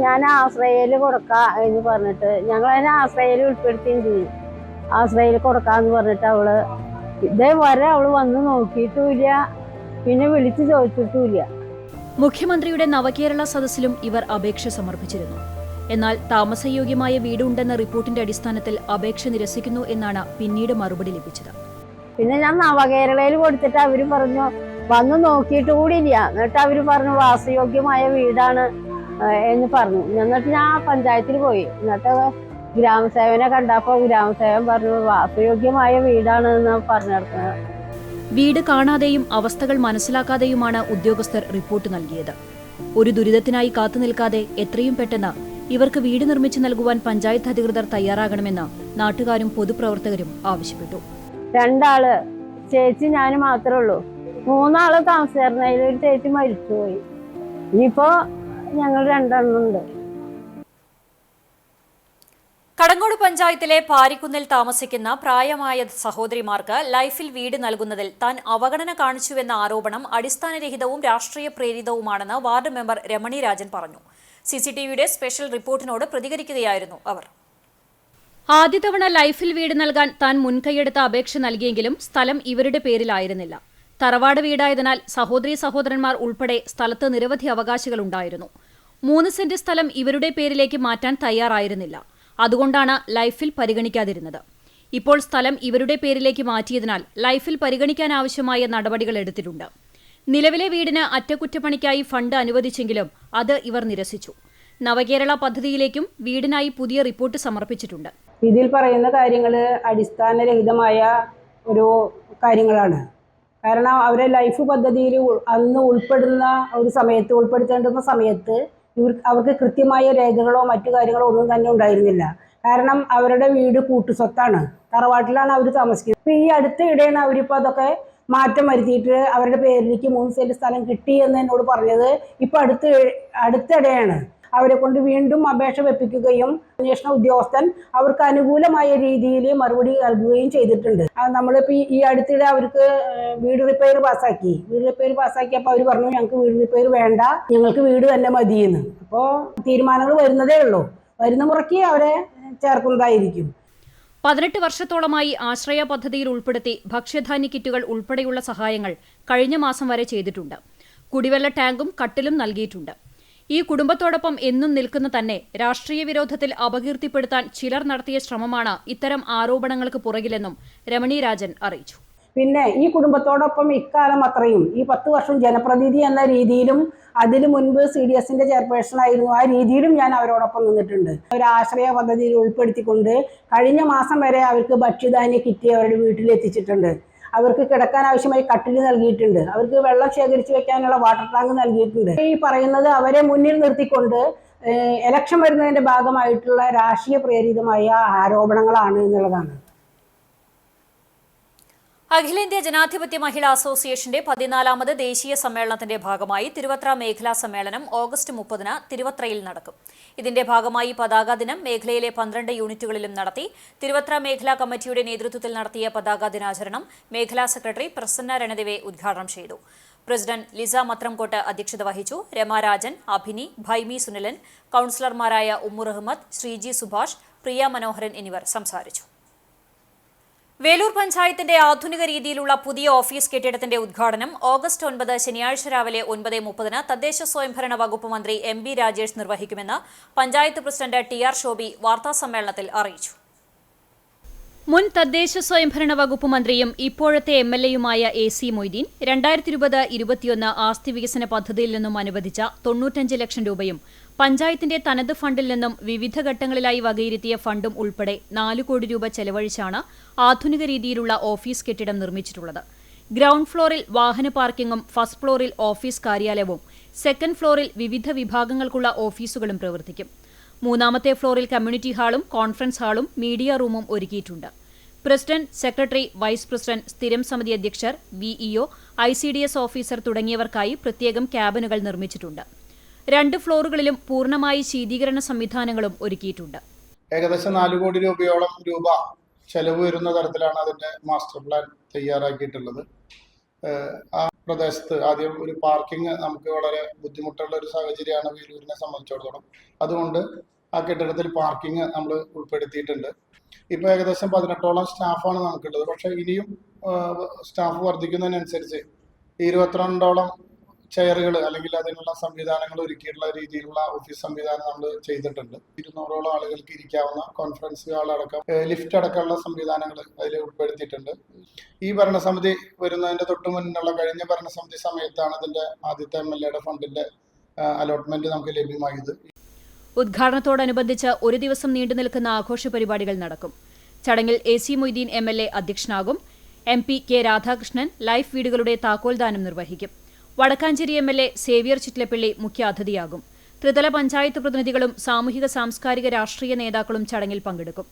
ഞാൻ ആശ്രയയില് കൊടുക്കാം എന്ന് പറഞ്ഞിട്ട് ഞങ്ങൾ അതിനെ ആശ്രയയിൽ ഉൾപ്പെടുത്തുകയും ചെയ്യും. ആശ്രയയിൽ കൊടുക്കാന്ന് പറഞ്ഞിട്ട് അവള് ഇതേവരെ അവള് വന്ന് നോക്കിയിട്ടുമില്ല, പിന്നെ വിളിച്ചു ചോദിച്ചിട്ടുമില്ല. മുഖ്യമന്ത്രിയുടെ നവകേരള സദസ്സിലും ഇവർ അപേക്ഷ സമർപ്പിച്ചിരുന്നു. എന്നാൽ താമസയോഗ്യമായ വീടുണ്ടെന്ന റിപ്പോർട്ടിന്റെ അടിസ്ഥാനത്തിൽ അപേക്ഷ നിരസിക്കുന്നു എന്നാണ് പിന്നീട് മറുപടി ലഭിച്ചത്. പിന്നെ ഞാൻ നവകേരളയിൽ കൊടുത്തിട്ട് അവര് പറഞ്ഞു വന്ന് നോക്കിയിട്ട് കൂടിയില്ല. എന്നിട്ട് അവര് പറഞ്ഞു വാസയോഗ്യമായ വീടാണ് എന്ന് പറഞ്ഞു. എന്നിട്ട് ഞാൻ പഞ്ചായത്തിൽ പോയി. എന്നിട്ട് ഗ്രാമസേവനെ കണ്ടപ്പോ ഗ്രാമസേവൻ പറഞ്ഞു വാസയോഗ്യമായ വീടാണ് എന്ന് പറഞ്ഞു നടക്കുന്നത്. വീട് കാണാതെയും അവസ്ഥകൾ മനസ്സിലാക്കാതെയുമാണ് ഉദ്യോഗസ്ഥർ റിപ്പോർട്ട് നൽകിയത്. ഒരു ദുരിതത്തിനായി കാത്തുനിൽക്കാതെ എത്രയും പെട്ടെന്ന് ഇവർക്ക് വീട് നിർമ്മിച്ചു നൽകുവാൻ പഞ്ചായത്ത് അധികൃതർ തയ്യാറാകണമെന്ന് നാട്ടുകാരും പൊതുപ്രവർത്തകരും ആവശ്യപ്പെട്ടു. 2 ആള്, ചേച്ചി ഞാൻ മാത്രമേ ഉള്ളൂ. 3 ആള് താമസിച്ചിരുന്നതിൽ ഒരു ചേച്ചി മരിച്ചുപോയി. ഇനിയിപ്പോ ഞങ്ങൾ 2 എണ്ണമുണ്ട്. കടങ്ങോട് പഞ്ചായത്തിലെ പാരിക്കുന്നിൽ താമസിക്കുന്ന പ്രായമായ സഹോദരിമാർക്ക് ലൈഫിൽ വീട് നൽകുന്നതിൽ താൻ അവഗണന കാണിച്ചുവെന്ന ആരോപണം അടിസ്ഥാനരഹിതവും രാഷ്ട്രീയ പ്രേരിതവുമാണെന്ന് വാർഡ് മെമ്പർ രമണി രാജൻ പറഞ്ഞു. CCTVയുടെ സ്പെഷ്യൽ റിപ്പോർട്ടിനോട് പ്രതികരിക്കുകയായിരുന്നു അവർ. ആദ്യ തവണ ലൈഫിൽ വീട് നൽകാൻ താൻ മുൻകൈയെടുത്ത അപേക്ഷ നൽകിയെങ്കിലും സ്ഥലം ഇവരുടെ പേരിലായിരുന്നില്ല. തറവാട് വീടായതിനാൽ സഹോദരീ സഹോദരന്മാർ ഉൾപ്പെടെ സ്ഥലത്ത് നിരവധി അവകാശികളുണ്ടായിരുന്നു. 3 സെന്റ് സ്ഥലം ഇവരുടെ പേരിലേക്ക് മാറ്റാൻ തയ്യാറായിരുന്നില്ല. അതുകൊണ്ടാണ് ലൈഫിൽ പരിഗണിക്കാതിരുന്നത്. ഇപ്പോൾ സ്ഥലം ഇവരുടെ പേരിലേക്ക് മാറ്റിയതിനാൽ ലൈഫിൽ പരിഗണിക്കാനാവശ്യമായ നടപടികൾ എടുത്തിട്ടുണ്ട്. നിലവിലെ വീടിന് അറ്റകുറ്റപ്പണിക്കായി ഫണ്ട് അനുവദിച്ചെങ്കിലും അത് ഇവർ നിരസിച്ചു. നവകേരള പദ്ധതിയിലേക്കും വീടിനായി പുതിയ റിപ്പോർട്ട് സമർപ്പിച്ചിട്ടുണ്ട്. ഇതിൽ പറയുന്ന കാര്യങ്ങൾ അടിസ്ഥാനരഹിതമായ ഒരു കാര്യങ്ങളാണ്. കാരണം അവരെ ലൈഫ് പദ്ധതിയിൽ അന്ന് ഉൾപ്പെടുത്തേണ്ടുന്ന സമയത്ത് അവർക്ക് കൃത്യമായ രേഖകളോ മറ്റു കാര്യങ്ങളോ ഒന്നും തന്നെ ഉണ്ടായിരുന്നില്ല. കാരണം അവരുടെ വീട് കൂട്ടുസ്വത്താണ്, തറവാട്ടിലാണ് അവർ താമസിക്കുന്നത്. ഇപ്പം ഈ അടുത്തിടെയാണ് അവരിപ്പോൾ അതൊക്കെ മാറ്റം വരുത്തിയിട്ട് അവരുടെ പേരിലേക്ക് 3 സെന്റ് സ്ഥലം കിട്ടി എന്ന് എന്നോട് പറഞ്ഞത്. ഇപ്പം അടുത്തിടെയാണ് അവരെ കൊണ്ട് വീണ്ടും അപേക്ഷ വെപ്പിക്കുകയും അന്വേഷണ ഉദ്യോഗസ്ഥൻ അവർക്ക് അനുകൂലമായ രീതിയിൽ മറുപടി നൽകുകയും ചെയ്തിട്ടുണ്ട്. നമ്മളിപ്പോൾ ഈ അടുത്തിടെ അവർക്ക് വീട് റിപ്പയർ പാസ്സാക്കിയപ്പോൾ അവർ പറഞ്ഞു ഞങ്ങൾക്ക് വീട് റിപ്പയർ വേണ്ട, ഞങ്ങൾക്ക് വീട് തന്നെ മതിയെന്ന്. അപ്പോൾ തീരുമാനങ്ങൾ വരുന്നതേ ഉള്ളൂ. വരുന്ന മുറയ്ക്ക് അവരെ ചേർക്കുന്നതായിരിക്കും. 18 വർഷത്തോളമായി ആശ്രയ പദ്ധതിയിൽ ഉൾപ്പെടുത്തി ഭക്ഷ്യധാന്യ കിറ്റുകൾ ഉൾപ്പെടെയുള്ള സഹായങ്ങൾ കഴിഞ്ഞ മാസം വരെ ചെയ്തിട്ടുണ്ട്. കുടിവെള്ള ടാങ്കും കട്ടിലും നൽകിയിട്ടുണ്ട്. ഈ കുടുംബത്തോടൊപ്പം എന്നും നിൽക്കുന്ന തന്നെ രാഷ്ട്രീയ വിരോധത്തിൽ അപകീർത്തിപ്പെടുത്താൻ ചിലർ നടത്തിയ ശ്രമമാണ് ഇത്തരം ആരോപണങ്ങൾക്ക് പുറകിലെന്നും രമണി രാജൻ അറിയിച്ചു. പിന്നെ ഈ കുടുംബത്തോടൊപ്പം ഇക്കാലം അത്രയും ഈ 10 വർഷം ജനപ്രതിനിധി എന്ന രീതിയിലും അതിനു മുൻപ് CDSന്റെ ചെയർപേഴ്സൺ ആയിരുന്നു, ആ രീതിയിലും ഞാൻ അവരോടൊപ്പം നിന്നിട്ടുണ്ട്. ഒരു ആശ്രയ പദ്ധതിയിൽ ഉൾപ്പെടുത്തിക്കൊണ്ട് കഴിഞ്ഞ മാസം വരെ അവർക്ക് ഭക്ഷ്യധാന്യ കിറ്റ് അവരുടെ വീട്ടിലെത്തിച്ചിട്ടുണ്ട്. അവർക്ക് കിടക്കാൻ ആവശ്യമായി കട്ടിൽ നൽകിയിട്ടുണ്ട്. അവർക്ക് വെള്ളം ശേഖരിച്ചു വെക്കാനുള്ള വാട്ടർ ടാങ്ക് നൽകിയിട്ടുണ്ട്. ഈ പറയുന്നത് അവരെ മുന്നിൽ നിർത്തിക്കൊണ്ട് ഇലക്ഷൻ വരുന്നതിന്റെ ഭാഗമായിട്ടുള്ള രാഷ്ട്രീയ പ്രേരിതമായ ആരോപണങ്ങളാണ് എന്നുള്ളതാണ്. അഖിലേന്ത്യാ ജനാധിപത്യ മഹിളാ അസോസിയേഷന്റെ 14ാമത് ദേശീയ സമ്മേളനത്തിന്റെ ഭാഗമായി തിരുവത്ര മേഖലാ സമ്മേളനം ഓഗസ്റ്റ് 30-ന് തിരുവത്രയിൽ നടക്കും. ഇതിന്റെ ഭാഗമായി പതാക ദിനം മേഖലയിലെ 12 യൂണിറ്റുകളിലും നടത്തി. തിരുവത്ര മേഖലാ കമ്മിറ്റിയുടെ നേതൃത്വത്തിൽ നടത്തിയ പതാക ദിനാചരണം മേഖലാ സെക്രട്ടറി പ്രസന്ന രണദിവെ ഉദ്ഘാടനം ചെയ്തു. പ്രസിഡന്റ് ലിസ മത്രംകോട്ട് അധ്യക്ഷത വഹിച്ചു. രമാരാജൻ, അഭിനി, ഭൈമി സുനിലൻ, കൌൺസിലർമാരായ ഉമ്മുർ അഹമ്മദ്, ശ്രീജി സുഭാഷ്, പ്രിയ മനോഹരൻ എന്നിവർ സംസാരിച്ചു. വേലൂർ പഞ്ചായത്തിന്റെ ആധുനിക രീതിയിലുള്ള പുതിയ ഓഫീസ് കെട്ടിടത്തിന്റെ ഉദ്ഘാടനം ഓഗസ്റ്റ് 9 ശനിയാഴ്ച രാവിലെ 9:30-ന് തദ്ദേശ സ്വയംഭരണ വകുപ്പ് മന്ത്രി MB രാജേഷ് നിർവഹിക്കുമെന്ന് പഞ്ചായത്ത് പ്രസിഡന്റ് TR ശോഭി വാർത്താസമ്മേളനത്തിൽ അറിയിച്ചു. മുൻ തദ്ദേശ സ്വയംഭരണ വകുപ്പ് മന്ത്രിയും ഇപ്പോഴത്തെ MLAയുമായ AC മൊയ്തീൻ 2020-21 ആസ്തി വികസന പദ്ധതിയിൽ നിന്നും അനുവദിച്ച 95 ലക്ഷം രൂപയും പഞ്ചായത്തിന്റെ തനത് ഫണ്ടിൽ നിന്നും വിവിധ ഘട്ടങ്ങളിലായി വകയിരുത്തിയ ഫണ്ടും ഉൾപ്പെടെ 4 കോടി രൂപ ചെലവഴിച്ചാണ് ആധുനിക രീതിയിലുള്ള ഓഫീസ് കെട്ടിടം നിർമ്മിച്ചിട്ടുള്ളത്. ഗ്രൗണ്ട് ഫ്ലോറിൽ വാഹന പാർക്കിംഗും ഫസ്റ്റ് ഫ്ലോറിൽ ഓഫീസ് കാര്യാലയവും സെക്കൻഡ് ഫ്ലോറിൽ വിവിധ വിഭാഗങ്ങൾക്കുള്ള ഓഫീസുകളും പ്രവർത്തിക്കും. 3ാമത്തെ ഫ്ലോറിൽ കമ്മ്യൂണിറ്റി ഹാളും കോൺഫറൻസ് ഹാളും മീഡിയ റൂമും ഒരുക്കിയിട്ടുണ്ട്. പ്രസിഡന്റ്, സെക്രട്ടറി, വൈസ് പ്രസിഡന്റ്, സ്ഥിരം സമിതി അധ്യക്ഷർ, VEO, ICDS ഓഫീസർ തുടങ്ങിയവർക്കായി പ്രത്യേകം ക്യാബിനുകൾ നിർമ്മിച്ചിട്ടുണ്ട്. 2 ഫ്ലോറുകളിലും പൂർണ്ണമായി ശീതീകരണ സംവിധാനങ്ങളും ഒരുക്കിയിട്ടുണ്ട്. ഏകദേശം 4 കോടി രൂപയോളം ചെലവ് വരുന്ന തരത്തിലാണ് അതിന്റെ മാസ്റ്റർ പ്ലാൻ തയ്യാറാക്കിയിട്ടുള്ളത്. ആ പ്രദേശത്ത് ആദ്യം ഒരു പാർക്കിംഗ് നമുക്ക് വളരെ ബുദ്ധിമുട്ടുള്ള ഒരു സാഹചര്യമാണ് വേലൂരിനെ സംബന്ധിച്ചിടത്തോളം. അതുകൊണ്ട് ആ കെട്ടിടത്തിൽ പാർക്കിംഗ് നമ്മൾ ഉൾപ്പെടുത്തിയിട്ടുണ്ട്. ഇപ്പോൾ ഏകദേശം 18ഓളം സ്റ്റാഫാണ് നമുക്കുള്ളത്. പക്ഷേ ഇനിയും സ്റ്റാഫ് വർദ്ധിക്കുന്നതിനനുസരിച്ച് 22ഓളം ചെയറുകൾ അല്ലെങ്കിൽ അതിനുള്ള സംവിധാനങ്ങൾ ഒരുക്കിയിട്ടുള്ള രീതിയിലുള്ള ഓഫീസ് സംവിധാനം നമ്മൾ ചെയ്തിട്ടുണ്ട്. 200ഓളം ആളുകൾക്ക് ഇരിക്കാവുന്ന കോൺഫറൻസ് ഹാൾ അടക്കം ലിഫ്റ്റ് അടക്കമുള്ള സംവിധാനങ്ങൾ അതിൽ ഉൾപ്പെടുത്തിയിട്ടുണ്ട്. ഈ ഭരണസമിതി വരുന്നതിന്റെ തൊട്ട് മുന്നുള്ള കഴിഞ്ഞ ഭരണസമിതി സമയത്താണ് ഇതിന്റെ ആദ്യത്തെ MLAയുടെ ഫണ്ടിന്റെ അലോട്ട്മെന്റ് നമുക്ക് ലഭ്യമായത്. ഉദ്ഘാടനത്തോടനുബന്ധിച്ച് ഒരു ദിവസം നീണ്ടുനിൽക്കുന്ന ആഘോഷ പരിപാടികൾ നടക്കും. ചടങ്ങിൽ AC Moideen MLA അധ്യക്ഷനാകും. MP K Radhakrishnan life വീടുകളുടെ താക്കോൽദാനം നിർവഹിക്കും. വടക്കാഞ്ചേരി MLA സേവ്യർ ചിറ്റ്ലപ്പള്ളി മുഖ്യാതിഥിയാകും. ത്രിതല പഞ്ചായത്ത് പ്രതിനിധികളും സാമൂഹിക സാംസ്കാരിക രാഷ്ട്രീയ നേതാക്കളും ചടങ്ങിൽ പങ്കെടുക്കും.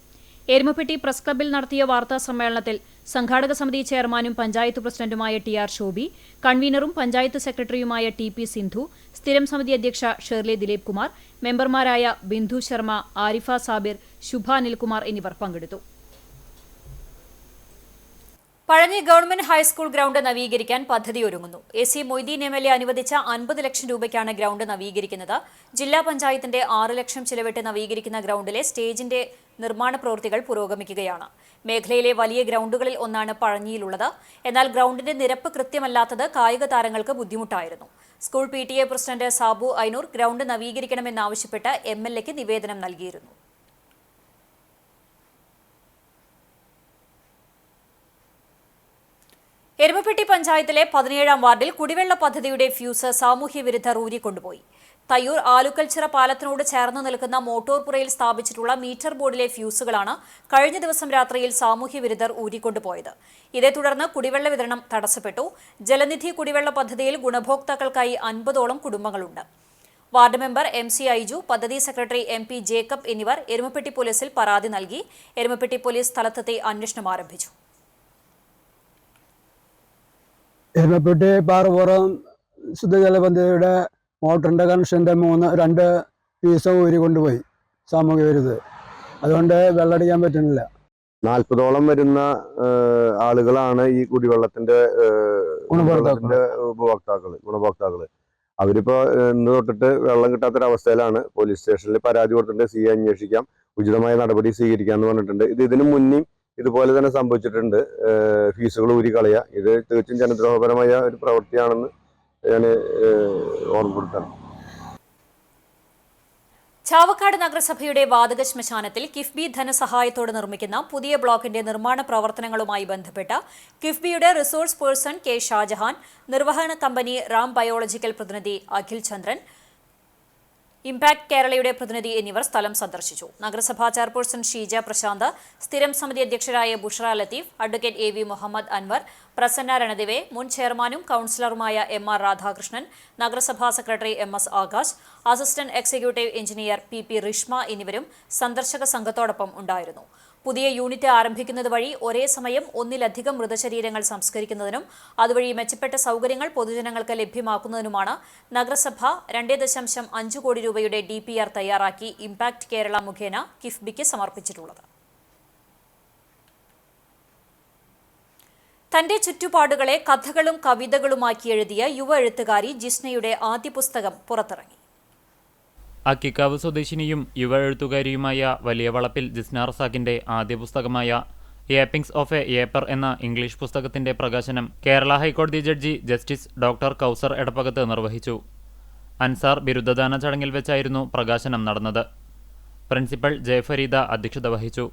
എരുമപ്പെട്ടി പ്രസ് ക്ലബ്ബിൽ നടത്തിയ വാർത്താ സമ്മേളനത്തിൽ സംഘാടക സമിതി ചെയർമാനും പഞ്ചായത്ത് പ്രസിഡന്റുമായ TR ശോഭി, കൺവീനറും പഞ്ചായത്ത് സെക്രട്ടറിയുമായ TP സിന്ധു, സ്ഥിരം സമിതി അധ്യക്ഷ ഷേർലി ദിലീപ് കുമാർ, മെമ്പർമാരായ ബിന്ദു ശർമ്മ, ആരിഫ സാബിർ, ശുഭ അനിൽകുമാർ എന്നിവർ പങ്കെടുത്തു. പഴഞ്ഞി ഗവൺമെന്റ് ഹൈസ്കൂൾ ഗ്രൗണ്ട് നവീകരിക്കാൻ പദ്ധതി ഒരുങ്ങുന്നു. AC മൊയ്തീൻ MLA അനുവദിച്ച 50 ലക്ഷം രൂപയ്ക്കാണ് ഗ്രൗണ്ട് നവീകരിക്കുന്നത്. ജില്ലാ പഞ്ചായത്തിന്റെ 6 ലക്ഷം ചിലവിട്ട് നവീകരിക്കുന്ന ഗ്രൗണ്ടിലെ സ്റ്റേജിന്റെ നിർമ്മാണ പ്രവൃത്തികൾ പുരോഗമിക്കുകയാണ്. മേഖലയിലെ വലിയ ഗ്രൗണ്ടുകളിൽ ഒന്നാണ് പഴഞ്ഞിയിലുള്ളത്. എന്നാൽ ഗ്രൗണ്ടിന്റെ നിരപ്പ് കൃത്യമല്ലാത്തത് കായിക താരങ്ങൾക്ക് ബുദ്ധിമുട്ടായിരുന്നു. School PTA president Sabu Ainoor ground നവീകരിക്കണമെന്നാവശ്യപ്പെട്ട് MLAക്ക് നിവേദനം നൽകിയിരുന്നു. എരുമപ്പെട്ടി പഞ്ചായത്തിലെ 17-ാം വാർഡിൽ കുടിവെള്ള പദ്ധതിയുടെ ഫ്യൂസ് സാമൂഹ്യ വിരുദ്ധർ ഊരിക്കൊണ്ടുപോയി. തയ്യൂർ ആലുക്കൽച്ചിറ പാലത്തിനോട് ചേർന്ന് നിൽക്കുന്ന മോട്ടോർപുറയിൽ സ്ഥാപിച്ചിട്ടുള്ള മീറ്റർ ബോർഡിലെ ഫ്യൂസുകളാണ് കഴിഞ്ഞ ദിവസം രാത്രിയിൽ സാമൂഹ്യ വിരുദ്ധർ ഊരിക്കൊണ്ടുപോയത്. ഇതേ തുടർന്ന് കുടിവെള്ള വിതരണം തടസ്സപ്പെട്ടു. ജലനിധി കുടിവെള്ള പദ്ധതിയിൽ ഗുണഭോക്താക്കൾക്കായി 50ഓളം കുടുംബങ്ങളുണ്ട്. വാർഡ് മെമ്പർ MC ഐജു, പദ്ധതി സെക്രട്ടറി MP ജേക്കബ് എന്നിവർ എരുമപ്പെട്ടി പോലീസിൽ പരാതി നൽകി. എരുമപ്പെട്ടി പോലീസ് സ്ഥലത്തെത്തി അന്വേഷണം ആരംഭിച്ചു. എരുമപ്പെട്ടി പാറപ്പുറം ശുദ്ധജല പദ്ധതിയുടെ മോട്ടറിൻ്റെ കണക്ഷൻ്റെ 2 പീസ് ഊരി കൊണ്ടുപോയി സാമൂഹ്യ വിരുദ്ധ. അതുകൊണ്ട് വെള്ളമടിക്കാൻ പറ്റുന്നില്ല. 40ഓളം വരുന്ന ആളുകളാണ് ഈ കുടിവെള്ളത്തിന്റെ ഗുണഭോക്താക്കള്. അവരിപ്പോ ഇന്ന് തൊട്ടിട്ട് വെള്ളം കിട്ടാത്തൊരവസ്ഥയിലാണ്. പോലീസ് സ്റ്റേഷനിൽ പരാതി കൊടുത്തിട്ടുണ്ട്. CA അന്വേഷിക്കാം, ഉചിതമായ നടപടി സ്വീകരിക്കാന്ന് പറഞ്ഞിട്ടുണ്ട്. ഇതിനു മുന്നേ ഇതുപോലെ തന്നെ സംഭവിച്ചിട്ടുണ്ട്. ഫീസുകൾ ഊരി കളയുക, ഇത് തീർച്ചയായും ജനദ്രോഹപരമായ ഒരു പ്രവൃത്തിയാണെന്ന് ഞാൻ ഓർമ്മപ്പെടുത്തണം. ചാവക്കാട് നഗരസഭയുടെ വാതക ശ്മശാനത്തിൽ കിഫ്ബി ധനസഹായത്തോടെ നിർമ്മിക്കുന്ന പുതിയ ബ്ലോക്കിന്റെ നിർമ്മാണ പ്രവർത്തനങ്ങളുമായി ബന്ധപ്പെട്ട കിഫ്ബിയുടെ റിസോഴ്സ് പേഴ്സൺ K ഷാജഹാൻ, നിർവഹണ കമ്പനി റാം ബയോളജിക്കൽ പ്രതിനിധി അഖിൽ ചന്ദ്രൻ, ഇംപാക്ട് കേരളയുടെ പ്രതിനിധി എന്നിവർ സ്ഥലം സന്ദർശിച്ചു. നഗരസഭാ ചെയർപേഴ്സൺ ഷീജ പ്രശാന്ത്, സ്ഥിരം സമിതി അധ്യക്ഷരായ ബുഷ്ര ലത്തീഫ്, അഡ്വക്കേറ്റ് AV മുഹമ്മദ് അൻവർ, പ്രസന്ന രണദിവെ, മുൻ ചെയർമാനും കൌൺസിലറുമായ MR രാധാകൃഷ്ണൻ, നഗരസഭാ secretary MS Akash, assistant executive engineer PP Rishma എന്നിവരും സന്ദർശക സംഘത്തോടൊപ്പം ഉണ്ടായിരുന്നു. പുതിയ യൂണിറ്റ് ആരംഭിക്കുന്നത് വഴി ഒരേ സമയം ഒന്നിലധികം മൃതശരീരങ്ങൾ സംസ്കരിക്കുന്നതിനും അതുവഴി മെച്ചപ്പെട്ട സൗകര്യങ്ങൾ പൊതുജനങ്ങൾക്ക് ലഭ്യമാക്കുന്നതിനുമാണ് നഗരസഭ 2.5 കോടി രൂപയുടെ DPR തയ്യാറാക്കി ഇംപാക്ട് കേരള മുഖേന കിഫ്ബിക്ക് സമർപ്പിച്ചിട്ടുള്ളത്. തന്റെ ചുറ്റുപാടുകളെ കഥകളും കവിതകളുമാക്കി എഴുതിയ യുവ എഴുത്തുകാരി ജിസ്നയുടെ ആദ്യ പുസ്തകം പുറത്തിറങ്ങി. അക്കിക്കാവ് സ്വദേശിനിയും യുവ എഴുത്തുകാരിയുമായ വലിയ വളപ്പിൽ ജിസ്ന റസാഖിന്റെ ആദ്യ പുസ്തകമായ ഏപ്പിംഗ്സ് ഓഫ് എ ഏപ്പർ എന്ന ഇംഗ്ലീഷ് പുസ്തകത്തിന്റെ പ്രകാശനം കേരള ഹൈക്കോടതി ജഡ്ജി ജസ്റ്റിസ് ഡോക്ടർ കൗസർ എടപ്പകത്ത് നിർവഹിച്ചു. അൻസാർ ബിരുദദാന ചടങ്ങിൽ വെച്ചായിരുന്നു പ്രകാശനം നടന്നത്. പ്രിൻസിപ്പൽ ജയഫരീദ അധ്യക്ഷത വഹിച്ചു.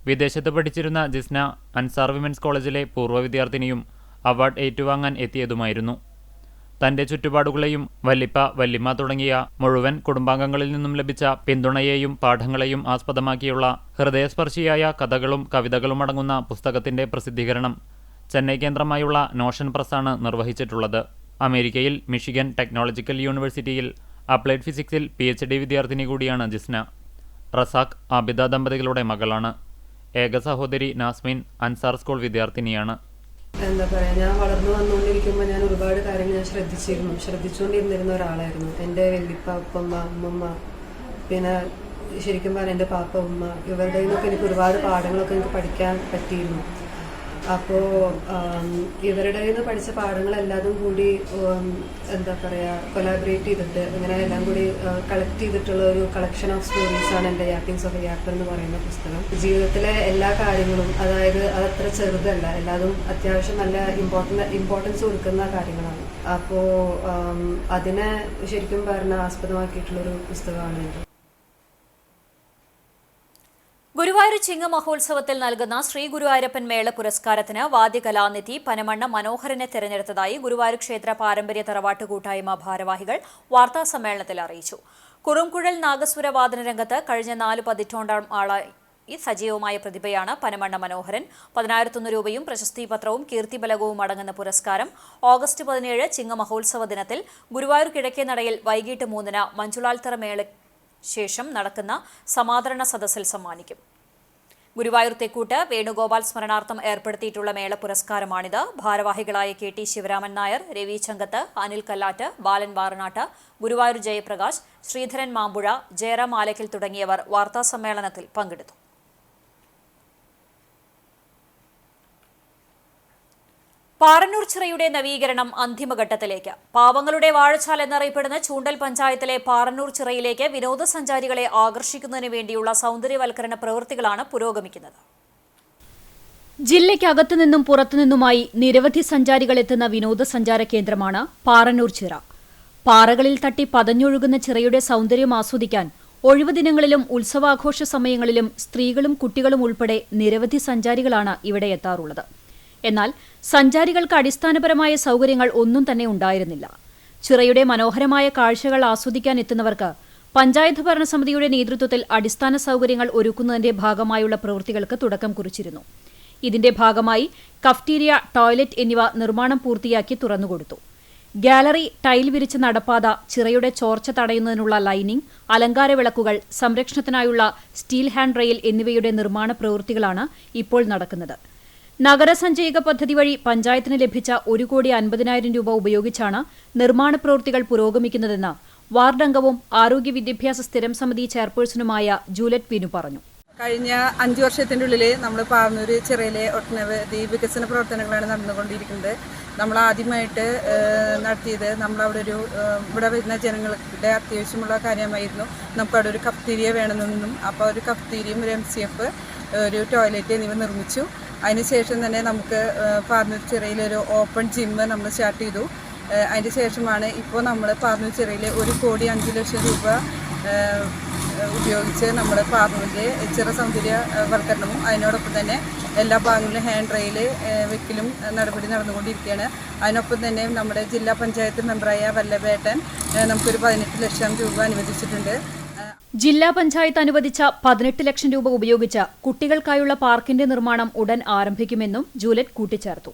വിദേശത്ത് പഠിച്ചിരുന്ന ജിസ്ന അൻസാർ വിമൻസ് കോളേജിലെ പൂർവ്വ വിദ്യാർത്ഥിനിയും അവാർഡ് ഏറ്റുവാങ്ങാൻ എത്തിയതുമായിരുന്നു. തന്റെ ചുറ്റുപാടുകളെയും വല്ലിപ്പ, വല്ലിമ്മ തുടങ്ങിയ മുഴുവൻ കുടുംബാംഗങ്ങളിൽ നിന്നും ലഭിച്ച പിന്തുണയെയും പാഠങ്ങളെയും ആസ്പദമാക്കിയുള്ള ഹൃദയസ്പർശിയായ കഥകളും കവിതകളും അടങ്ങുന്ന പുസ്തകത്തിന്റെ പ്രസിദ്ധീകരണം ചെന്നൈ കേന്ദ്രമായുള്ള നോഷൻ പ്രസ്സാണ് നിർവഹിച്ചിട്ടുള്ളത്. അമേരിക്കയിൽ മിഷിഗൻ ടെക്നോളജിക്കൽ യൂണിവേഴ്സിറ്റിയിൽ അപ്ലൈഡ് ഫിസിക്സിൽ PhD വിദ്യാർത്ഥിനി കൂടിയാണ് ജിസ്ന. റസാഖ് ആബിദ ദമ്പതികളുടെ മകളാണ്. ഏക സഹോദരി നാസ്മിൻ അൻസാർ സ്കൂൾ വിദ്യാർത്ഥിനിയാണ്. എന്താ പറയുക, ഞാൻ വളർന്നു വന്നുകൊണ്ടിരിക്കുമ്പോൾ ഞാൻ ഒരുപാട് കാര്യങ്ങൾ ഞാൻ ശ്രദ്ധിച്ചുകൊണ്ടിരുന്നിരുന്ന ഒരാളായിരുന്നു. എൻ്റെ വല്യപ്പ, ഉപ്പമ്മ, ഉമ്മമ്മ, പിന്നെ ശരിക്കും പറഞ്ഞാൽ എൻ്റെ പാപ്പ, ഉമ്മ, ഇവരുടെ നിന്നൊക്കെ എനിക്ക് ഒരുപാട് പാഠങ്ങളൊക്കെ എനിക്ക് പഠിക്കാൻ പറ്റിയിരുന്നു. അപ്പോൾ ഇവരുടെ നിന്ന് പഠിച്ച പാഠങ്ങളെല്ലാതും കൂടി എന്താ പറയുക കൊലാബറേറ്റ് ചെയ്തിട്ട് ഇങ്ങനെ എല്ലാം കൂടി കളക്ട് ചെയ്തിട്ടുള്ള ഒരു കളക്ഷൻ ഓഫ് സ്റ്റോറീസാണ് എൻ്റെ ഏപ്പിംഗ്സ് ഓഫ് എ ഏപ്പർ എന്ന് പറയുന്ന പുസ്തകം. ജീവിതത്തിലെ എല്ലാ കാര്യങ്ങളും, അതായത് അതത്ര ചെറുതല്ല, എല്ലാതും അത്യാവശ്യം നല്ല ഇമ്പോർട്ടൻസ് കൊടുക്കുന്ന കാര്യങ്ങളാണ്. അപ്പോൾ അതിനെ ശരിക്കും പറഞ്ഞാൽ ആസ്പദമാക്കിയിട്ടുള്ളൊരു പുസ്തകമാണ് എൻ്റെ. ഗുരുവായൂർ ചിങ്ങ മഹോത്സവത്തിൽ നൽകുന്ന ശ്രീ ഗുരുവായൂരപ്പൻ മേള പുരസ്കാരത്തിന് വാദ്യകലാനിധി പനമണ്ണ മനോഹരനെ തെരഞ്ഞെടുത്തതായി ഗുരുവായൂർ ക്ഷേത്ര പാരമ്പര്യ തറവാട്ട് കൂട്ടായ്മ ഭാരവാഹികൾ വാർത്താസമ്മേളനത്തിൽ അറിയിച്ചു. കുറുംകുഴൽ നാഗസ്വര വാദന രംഗത്ത് കഴിഞ്ഞ 4 പതിറ്റാണ്ടോളം ആളായി സജീവമായ പ്രതിഭയാണ് പനമണ്ണ മനോഹരൻ. 10,100 രൂപയും പ്രശസ്തിപത്രവും കീർത്തിബലകവും അടങ്ങുന്ന പുരസ്കാരം ഓഗസ്റ്റ് 17 ചിങ്ങ മഹോത്സവ ദിനത്തിൽ ഗുരുവായൂർ കിഴക്കേ നടയിൽ വൈകിട്ട് 3 മഞ്ജുളാൽത്തറ മേള ശേഷം നടക്കുന്ന സമാദരണ സദസ്സിൽ സമ്മാനിക്കും. ഗുരുവായൂർ തെക്കൂട്ട് വേണുഗോപാൽ സ്മരണാർത്ഥം ഏർപ്പെടുത്തിയിട്ടുള്ള മേള പുരസ്കാരമാണിത്. ഭാരവാഹികളായ KT ശിവരാമൻ നായർ, രവി ചങ്കത്ത്, അനിൽ കല്ലാറ്റ്, ബാലൻ വാറനാട്ട്, ഗുരുവായൂർ ജയപ്രകാശ്, ശ്രീധരൻ മാമ്പുഴ, ജയറാം ആലക്കൽ തുടങ്ങിയവർ വാർത്താസമ്മേളനത്തിൽ പങ്കെടുത്തു. പാറന്നൂർ ചിറയുടെ നവീകരണം അന്തിമഘട്ടത്തിലേക്ക്. പാവങ്ങളുടെ വാഴച്ചാൽ എന്നറിയപ്പെടുന്ന ചൂണ്ടൽ പഞ്ചായത്തിലെ പാറന്നൂർ ചിറയിലേക്ക് വിനോദസഞ്ചാരികളെ ആകർഷിക്കുന്നതിന് വേണ്ടിയുള്ള സൗന്ദര്യവൽക്കരണ പ്രവൃത്തികളാണ് പുരോഗമിക്കുന്നത്. ജില്ലയ്ക്കകത്തു നിന്നും പുറത്തുനിന്നുമായി നിരവധി സഞ്ചാരികൾ എത്തുന്ന വിനോദസഞ്ചാര കേന്ദ്രമാണ് പാറന്നൂർ ചിറ. പാറകളിൽ തട്ടി പതഞ്ഞൊഴുകുന്ന ചിറയുടെ സൗന്ദര്യം ആസ്വദിക്കാൻ ഒഴിവു ദിനങ്ങളിലും ഉത്സവാഘോഷ സമയങ്ങളിലും സ്ത്രീകളും കുട്ടികളും ഉൾപ്പെടെ നിരവധി സഞ്ചാരികളാണ് ഇവിടെ എത്താറുള്ളത്. എന്നാൽ സഞ്ചാരികൾക്ക് അടിസ്ഥാനപരമായ സൗകര്യങ്ങൾ ഒന്നും തന്നെ ഉണ്ടായിരുന്നില്ല. ചിറയുടെ മനോഹരമായ കാഴ്ചകൾ ആസ്വദിക്കാൻ എത്തുന്നവർക്ക് പഞ്ചായത്ത് ഭരണസമിതിയുടെ നേതൃത്വത്തിൽ അടിസ്ഥാന സൗകര്യങ്ങൾ ഒരുക്കുന്നതിന്റെ ഭാഗമായുള്ള പ്രവൃത്തികൾക്ക് തുടക്കം കുറിച്ചിരുന്നു. ഇതിന്റെ ഭാഗമായി കഫ്റ്റീരിയ, ടോയ്ലറ്റ് എന്നിവ നിർമ്മാണം പൂർത്തിയാക്കി തുറന്നുകൊടുത്തു. ഗാലറി, ടൈൽ വിരിച്ച നടപ്പാത, ചിറയുടെ ചോർച്ച തടയുന്നതിനുള്ള ലൈനിംഗ്, അലങ്കാര വിളക്കുകൾ, സംരക്ഷണത്തിനായുള്ള സ്റ്റീൽ ഹാൻഡ് റെയിൽ എന്നിവയുടെ നിർമ്മാണ പ്രവൃത്തികളാണ് ഇപ്പോൾ നടക്കുന്നത്. നഗരസഞ്ചയിക പദ്ധതി വഴി പഞ്ചായത്തിന് ലഭിച്ച 1,50,00,000 രൂപ ഉപയോഗിച്ചാണ് നിർമ്മാണ പ്രവൃത്തികൾ പുരോഗമിക്കുന്നതെന്ന് വാർഡംഗവും ആരോഗ്യ വിദ്യാഭ്യാസ സ്ഥിരം സമിതി ചെയർപേഴ്സണുമായ ജൂലറ്റ് വിനു പറഞ്ഞു. കഴിഞ്ഞ 5 വർഷത്തിൻ്റെ ഉള്ളിൽ നമ്മൾ പാറന്നൂർ ചിറയിലെ ഒട്ടനവധി വികസന പ്രവർത്തനങ്ങളാണ് നടന്നുകൊണ്ടിരിക്കുന്നത്. നമ്മൾ ആദ്യമായിട്ട് നടത്തിയത് നമ്മളവിടെ ഇവിടെ വരുന്ന ജനങ്ങളുടെ അത്യാവശ്യമുള്ള കാര്യമായിരുന്നു. നമുക്കവിടെ ഒരു കഫ്റ്റീരിയ വേണമെന്നും, അപ്പോൾ ഒരു കഫ്റ്റീരിയയും ഒരു MCF, ഒരു ടോയ്ലറ്റ് എന്നിവ നിർമ്മിച്ചു. അതിനുശേഷം തന്നെ നമുക്ക് പാറന്നൂർ ചിറയിൽ ഒരു ഓപ്പൺ ജിമ്മ് നമ്മൾ സ്റ്റാർട്ട് ചെയ്തു. അതിന് ശേഷമാണ് ഇപ്പോൾ നമ്മൾ പാറന്നൂർ ചിറയിൽ 1,05,00,000 രൂപ ഉപയോഗിച്ച് നമ്മൾ പാറന്നൂരിലെ ചിറ സൗന്ദര്യവൽക്കരണവും അതിനോടൊപ്പം തന്നെ എല്ലാ ഭാഗങ്ങളിലും ഹാൻഡ് റെയിൽ വെക്കലും നടപടി നടന്നുകൊണ്ടിരിക്കുകയാണ്. അതിനൊപ്പം തന്നെ നമ്മുടെ ജില്ലാ പഞ്ചായത്ത് മെമ്പറായ വല്ലഭേട്ടൻ നമുക്കൊരു 18 ലക്ഷം രൂപ അനുവദിച്ചിട്ടുണ്ട്. ജില്ലാ പഞ്ചായത്ത് അനുവദിച്ച 18 ലക്ഷം രൂപ ഉപയോഗിച്ച് കുട്ടികൾക്കായുള്ള പാർക്കിന്റെ നിർമ്മാണം ഉടൻ ആരംഭിക്കുമെന്നും ജൂലറ്റ് കൂട്ടിച്ചേർത്തു.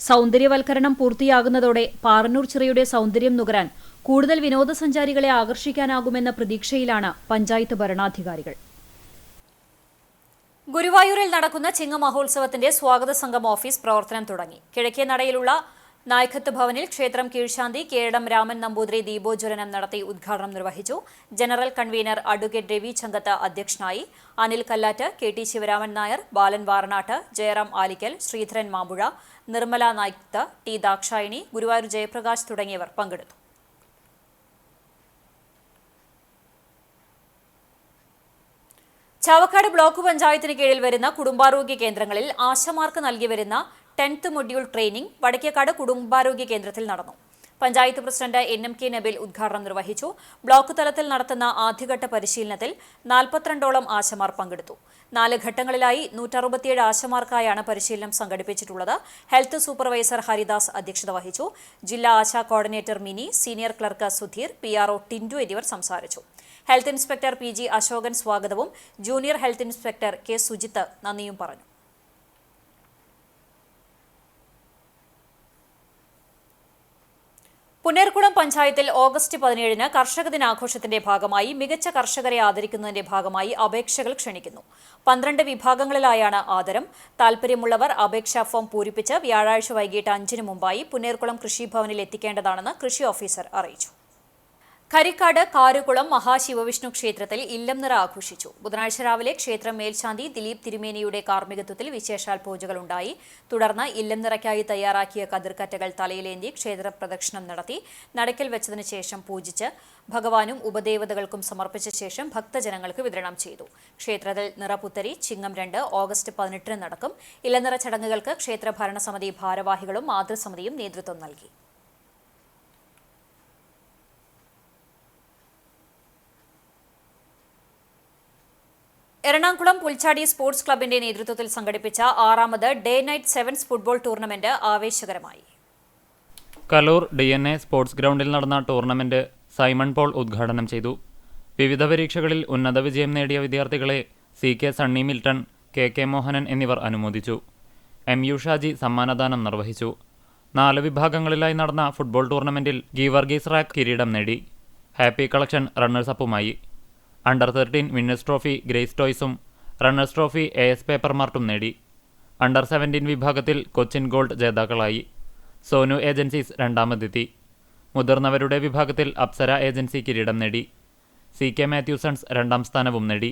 സൗന്ദര്യവൽക്കരണം പൂർത്തിയാകുന്നതോടെ പാറന്നൂർ ചിറയുടെ സൗന്ദര്യം നുകരാൻ കൂടുതൽ വിനോദസഞ്ചാരികളെ ആകർഷിക്കാനാകുമെന്ന പ്രതീക്ഷയിലാണ് പഞ്ചായത്ത് ഭരണാധികാരികൾ. ഗുരുവായൂരിൽ നടക്കുന്ന ചിങ്ങ മഹോത്സവത്തിന്റെ സ്വാഗത സംഘം ഓഫീസ് പ്രവർത്തനം തുടങ്ങി. കിഴക്കേ നടയിലുള്ള നായ്ക്കത്ത് ഭവനിൽ ക്ഷേത്രം കീഴ്ശാന്തി കേരളം രാമൻ നമ്പൂതിരി ദീപോജ്വലനം നടത്തി ഉദ്ഘാടനം നിർവഹിച്ചു. General convener advocate Ravi Changath അധ്യക്ഷനായി. അനിൽ കല്ലാറ്റ്, KT ശിവരാമൻ നായർ, ബാലൻ വാറനാട്ട്, ജയറാം ആലിക്കൽ, ശ്രീധരൻ മാമ്പുഴ, നിർമ്മല നായ്ക്കത്ത്, T ദാക്ഷായണി, ഗുരുവായൂർ ജയപ്രകാശ് തുടങ്ങിയവർ പങ്കെടുത്തു. ചാവക്കാട് ബ്ലോക്ക് പഞ്ചായത്തിന് കീഴിൽ വരുന്ന കുടുംബാരോഗ്യ കേന്ദ്രങ്ങളിൽ ആശമാർക്ക് നൽകി വരുന്ന 10th മൊഡ്യൂൾ ട്രെയിനിംഗ് വടക്കേക്കാട് കുടുംബാരോഗ്യ കേന്ദ്രത്തിൽ നടന്നു. പഞ്ചായത്ത് പ്രസിഡന്റ് NMK നബീൽ ഉദ്ഘാടനം നിർവഹിച്ചു. ബ്ലോക്ക് തലത്തിൽ നടത്തുന്ന ആദ്യഘട്ട പരിശീലനത്തിൽ 42ഓളം ആശമാർ പങ്കെടുത്തു. 4 ഘട്ടങ്ങളിലായി 167 ആശമാർക്കായാണ് പരിശീലനം സംഘടിപ്പിച്ചിട്ടുള്ളത്. ഹെൽത്ത് സൂപ്പർവൈസർ ഹരിദാസ് അധ്യക്ഷത വഹിച്ചു. ജില്ലാ ASHA coordinator mini, senior clerk Sudheer, PRO Tindu എന്നിവർ സംസാരിച്ചു. ഹെൽത്ത് ഇൻസ്പെക്ടർ PG അശോകൻ സ്വാഗതവും junior health inspector K Sujith നന്ദിയും പറഞ്ഞു. പുന്നേർകുളം പഞ്ചായത്തിൽ ഓഗസ്റ്റ് 17-ന് കർഷക ദിനാഘോഷത്തിന്റെ ഭാഗമായി മികച്ച കർഷകരെ ആദരിക്കുന്നതിന്റെ ഭാഗമായി അപേക്ഷകൾ ക്ഷണിക്കുന്നു. 12 വിഭാഗങ്ങളിലായാണ് ആദരം. താൽപര്യമുള്ളവർ അപേക്ഷാ ഫോം പൂരിപ്പിച്ച് വ്യാഴാഴ്ച വൈകിട്ട് 5-ന് മുമ്പായി പുന്നേർകുളം കൃഷിഭവനിൽ എത്തിക്കേണ്ടതാണെന്ന് കൃഷി ഓഫീസർ അറിയിച്ചു. കരിക്കാട് കാരുകുളം മഹാശിവവിഷ്ണു ക്ഷേത്രത്തിൽ ഇല്ലംനിറ ആഘോഷിച്ചു. ബുധനാഴ്ച രാവിലെ ക്ഷേത്രം മേൽശാന്തി ദിലീപ് തിരുമേനിയുടെ കാർമ്മികത്വത്തിൽ വിശേഷാൽ പൂജകളുണ്ടായി. തുടർന്ന് ഇല്ലംനിറയ്ക്കായി തയ്യാറാക്കിയ കതിർക്കറ്റകൾ തലയിലേന്തി ക്ഷേത്ര പ്രദക്ഷിണം നടത്തി. നടയ്ക്കൽ വെച്ചതിനു ശേഷം പൂജിച്ച് ഭഗവാനും ഉപദേവതകൾക്കും സമർപ്പിച്ച ശേഷം ഭക്തജനങ്ങൾക്ക് വിതരണം ചെയ്തു. ക്ഷേത്രത്തിൽ നിറപുത്തരി ചിങ്ങം 2 ഓഗസ്റ്റ് 18-ന് നടക്കും. ഇല്ലനിറ ചടങ്ങുകൾക്ക് ക്ഷേത്ര ഭരണസമിതി ഭാരവാഹികളും മാതൃസമിതിയും നേതൃത്വം നൽകി. എറണാകുളം പുൽച്ചാടി സ്പോർട്സ് ക്ലബിന്റെ നേതൃത്വത്തിൽ സംഘടിപ്പിച്ച 6ാമത് day night sevens football tournament ആവേശകരമായി. കലൂർ DNA സ്പോർട്സ് ഗ്രൗണ്ടിൽ നടന്ന ടൂർണമെന്റ് സൈമൺ പോൾ ഉദ്ഘാടനം ചെയ്തു. വിവിധ പരീക്ഷകളിൽ ഉന്നത വിജയം നേടിയ വിദ്യാർത്ഥികളെ CK Sunny Milton, KK Mohanan എന്നിവർ അനുമോദിച്ചു. MU ഷാജി സമ്മാനദാനം നിർവഹിച്ചു. 4 വിഭാഗങ്ങളിലായി നടന്ന ഫുട്ബോൾ ടൂർണമെന്റിൽ ഗീവർഗീസ് റാക്ക് കിരീടം നേടി. ഹാപ്പി കളക്ഷൻ റണ്ണേഴ്സപ്പുമായി. അണ്ടർ 13 വിന്നേഴ്സ് ട്രോഫി ഗ്രേസ് ടോയ്സും റണ്ണേഴ്സ് ട്രോഫി AS പേപ്പർ മാർട്ടും നേടി. അണ്ടർ 17 വിഭാഗത്തിൽ കൊച്ചിൻ ഗോൾഡ് ജേതാക്കളായി. സോനു ഏജൻസീസ് രണ്ടാമതെത്തി. മുതിർന്നവരുടെ വിഭാഗത്തിൽ അപ്സര ഏജൻസി കിരീടം നേടി. CK മാത്യൂസൺസ് 2ാം സ്ഥാനവും നേടി.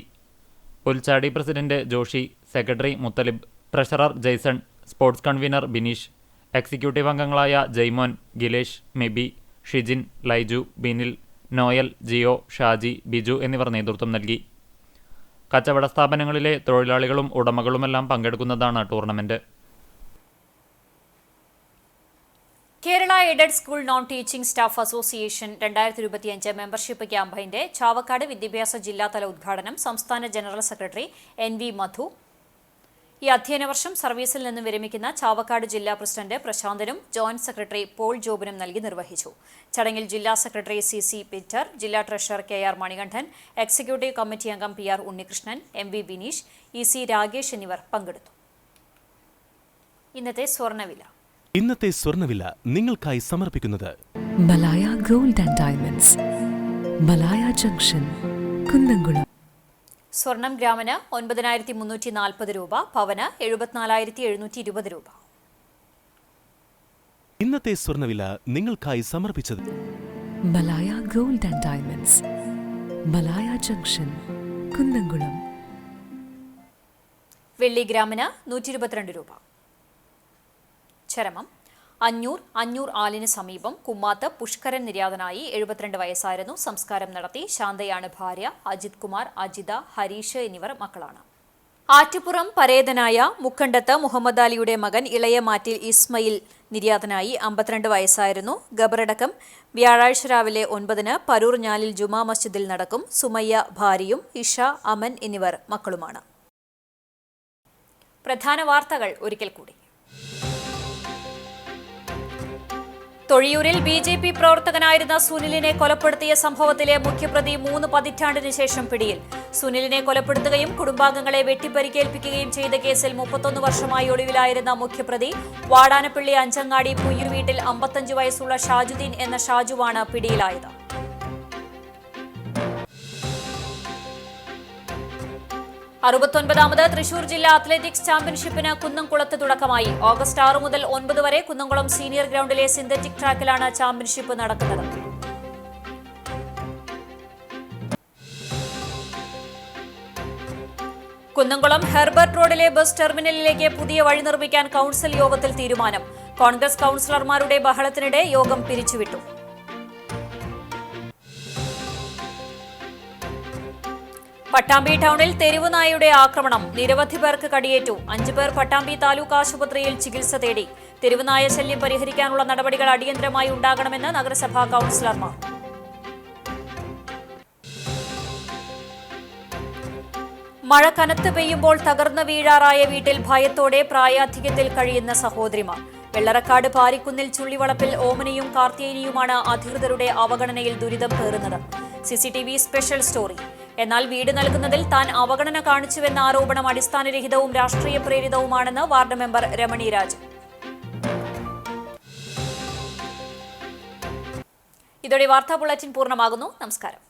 പുൽച്ചാടി president Joshi, secretary Muthalib, treasurer Jaison, sports convener Bineesh, executive അംഗങ്ങളായ ജയ്മോൻ, ഗിലേഷ്, മെബി, ഷിജിൻ, ലൈജു, ബിനിൽ, നോയൽ, ജിയോ, ഷാജി, ബിജു എന്നിവർ നേതൃത്വം നൽകി. കച്ചവട സ്ഥാപനങ്ങളിലെ തൊഴിലാളികളും ഉടമകളുമെല്ലാം പങ്കെടുക്കുന്നതാണ് tournament. Kerala aided school non teaching staff association 2025 membership ക്യാമ്പയിന്റെ ചാവക്കാട് വിദ്യാഭ്യാസ ജില്ലാതല ഉദ്ഘാടനം സംസ്ഥാന ജനറൽ സെക്രട്ടറി NV മധു, ഈ അധ്യയന വർഷം സർവീസിൽ നിന്നും വിരമിക്കുന്ന ചാവക്കാട് ജില്ലാ പ്രസിഡന്റ് പ്രശാന്തനും ജോയിന്റ് സെക്രട്ടറി പോൾ ജോബിനും നൽകി നിർവഹിച്ചു. ചടങ്ങിൽ ജില്ലാ സെക്രട്ടറി CC പീറ്റർ, ജില്ലാ treasurer KR Manikandan, executive committee അംഗം PR Unnikrishnan, MV Bineesh, EC Ragesh എന്നിവർ പങ്കെടുത്തു. ഇന്നത്തെ സ്വർണ്ണവില നിങ്ങൾക്കായി സമർപ്പിക്കുന്നത് Malaya gold and diamonds, Malaya junction, Kunnamkulam. സ്വർണം ഗ്രാമിന് 9,340 രൂപ, പവന് 74,720 രൂപ. ഇന്നത്തെ സ്വർണ്ണവില നിങ്ങൾക്കായി സമർപ്പിച്ചത് Malaya gold and diamonds, Malaya junction, Kunnamkulam. വെള്ളി ഗ്രാമിന് 122 രൂപ. ചരമം അഞ്ഞൂർ ആലിന് സമീപം കുമ്മാത്ത് പുഷ്കരൻ നിര്യാതനായി. 72 വയസ്സായിരുന്നു. സംസ്കാരം നടത്തി. ശാന്തയാണ് ഭാര്യ. അജിത് കുമാർ, അജിത, ഹരീഷ് എന്നിവർ മക്കളാണ്. ആറ്റുപുറം പരേതനായ മുക്കണ്ടത്ത് മുഹമ്മദ് അലിയുടെ മകൻ ഇളയമാറ്റിൽ ഇസ്മയിൽ നിര്യാതനായി. 52 വയസ്സായിരുന്നു. ഖബറടക്കം വ്യാഴാഴ്ച രാവിലെ 9-ന് പരൂർ ഞാലിൽ ജുമാ മസ്ജിദിൽ നടക്കും. സുമയ്യ ഭാര്യയും ഇഷ, അമൻ എന്നിവർ മക്കളുമാണ്. പ്രധാന വാർത്തകൾ ഒരിക്കൽ കൂടി. തൊഴിയൂരിൽ BJP പ്രവർത്തകനായിരുന്ന സുനിലിനെ കൊലപ്പെടുത്തിയ സംഭവത്തിലെ മുഖ്യപ്രതി 3 പതിറ്റാണ്ടിന് ശേഷം പിടിയിൽ. സുനിലിനെ കൊലപ്പെടുത്തുകയും കുടുംബാംഗങ്ങളെ വെട്ടിപ്പരിക്കേൽപ്പിക്കുകയും ചെയ്ത കേസിൽ 31 വർഷമായി ഒളിവിലായിരുന്ന മുഖ്യപ്രതി വാടാനപ്പള്ളി അഞ്ചങ്ങാടി പുയ്യൂർ വീട്ടിൽ 55 വയസ്സുള്ള ഷാജുദ്ദീൻ എന്ന ഷാജുവാണ് പിടിയിലായത്. 69ാമത് തൃശൂർ ജില്ലാ അത്ലറ്റിക്സ് ചാമ്പ്യൻഷിപ്പിന് കുന്നംകുളത്ത് തുടക്കമായി. ഓഗസ്റ്റ് 6 മുതൽ 9 വരെ കുന്നംകുളം സീനിയർ ഗ്രൗണ്ടിലെ സിന്തറ്റിക് ട്രാക്കിലാണ് ചാമ്പ്യൻഷിപ്പ് നടക്കുന്നത്. കുന്നംകുളം ഹെർബർട്ട് റോഡിലെ ബസ് ടെർമിനലിലേക്ക് പുതിയ വഴി നിർമ്മിക്കാൻ കൌൺസിൽ യോഗത്തിൽ തീരുമാനം. കോൺഗ്രസ് കൌൺസിലർമാരുടെ ബഹളത്തിനിടെ യോഗം പിരിച്ചുവിട്ടു. പട്ടാമ്പി ടൗണിൽ തെരുവുനായയുടെ ആക്രമണം. നിരവധി പേർക്ക് കടിയേറ്റു. 5 പേർ പട്ടാമ്പി താലൂക്ക് ആശുപത്രിയിൽ ചികിത്സ തേടി. തെരുവുനായ ശല്യം പരിഹരിക്കാനുള്ള നടപടികൾ അടിയന്തരമായി ഉണ്ടാകണമെന്ന് നഗരസഭാ കൌൺസിലർമാർ. മഴ കനത്ത് പെയ്യുമ്പോൾ തകർന്നു വീഴാറായ വീട്ടിൽ ഭയത്തോടെ പ്രായാധിക്യത്തിൽ കഴിയുന്ന സഹോദരിമാർ. വെള്ളറക്കാട് പാരിക്കുന്നിൽ ചുള്ളിവളപ്പിൽ ഓമനയും കാർത്തിയേനിയുമാണ് അധികൃതരുടെ അവഗണനയിൽ ദുരിതം പേറുന്നത്. CCTV special story. എന്നാൽ വീട് നൽകുന്നതിൽ താൻ അവഗണന കാണിച്ചുവെന്ന ആരോപണം അടിസ്ഥാനരഹിതവും രാഷ്ട്രീയ പ്രേരിതവുമാണെന്ന് വാർഡ് മെമ്പർ രമണി രാജ്. ഇതോടെ വാർത്താ ബുള്ളറ്റിൻ പൂർണ്ണമാകുന്നു. നമസ്കാരം.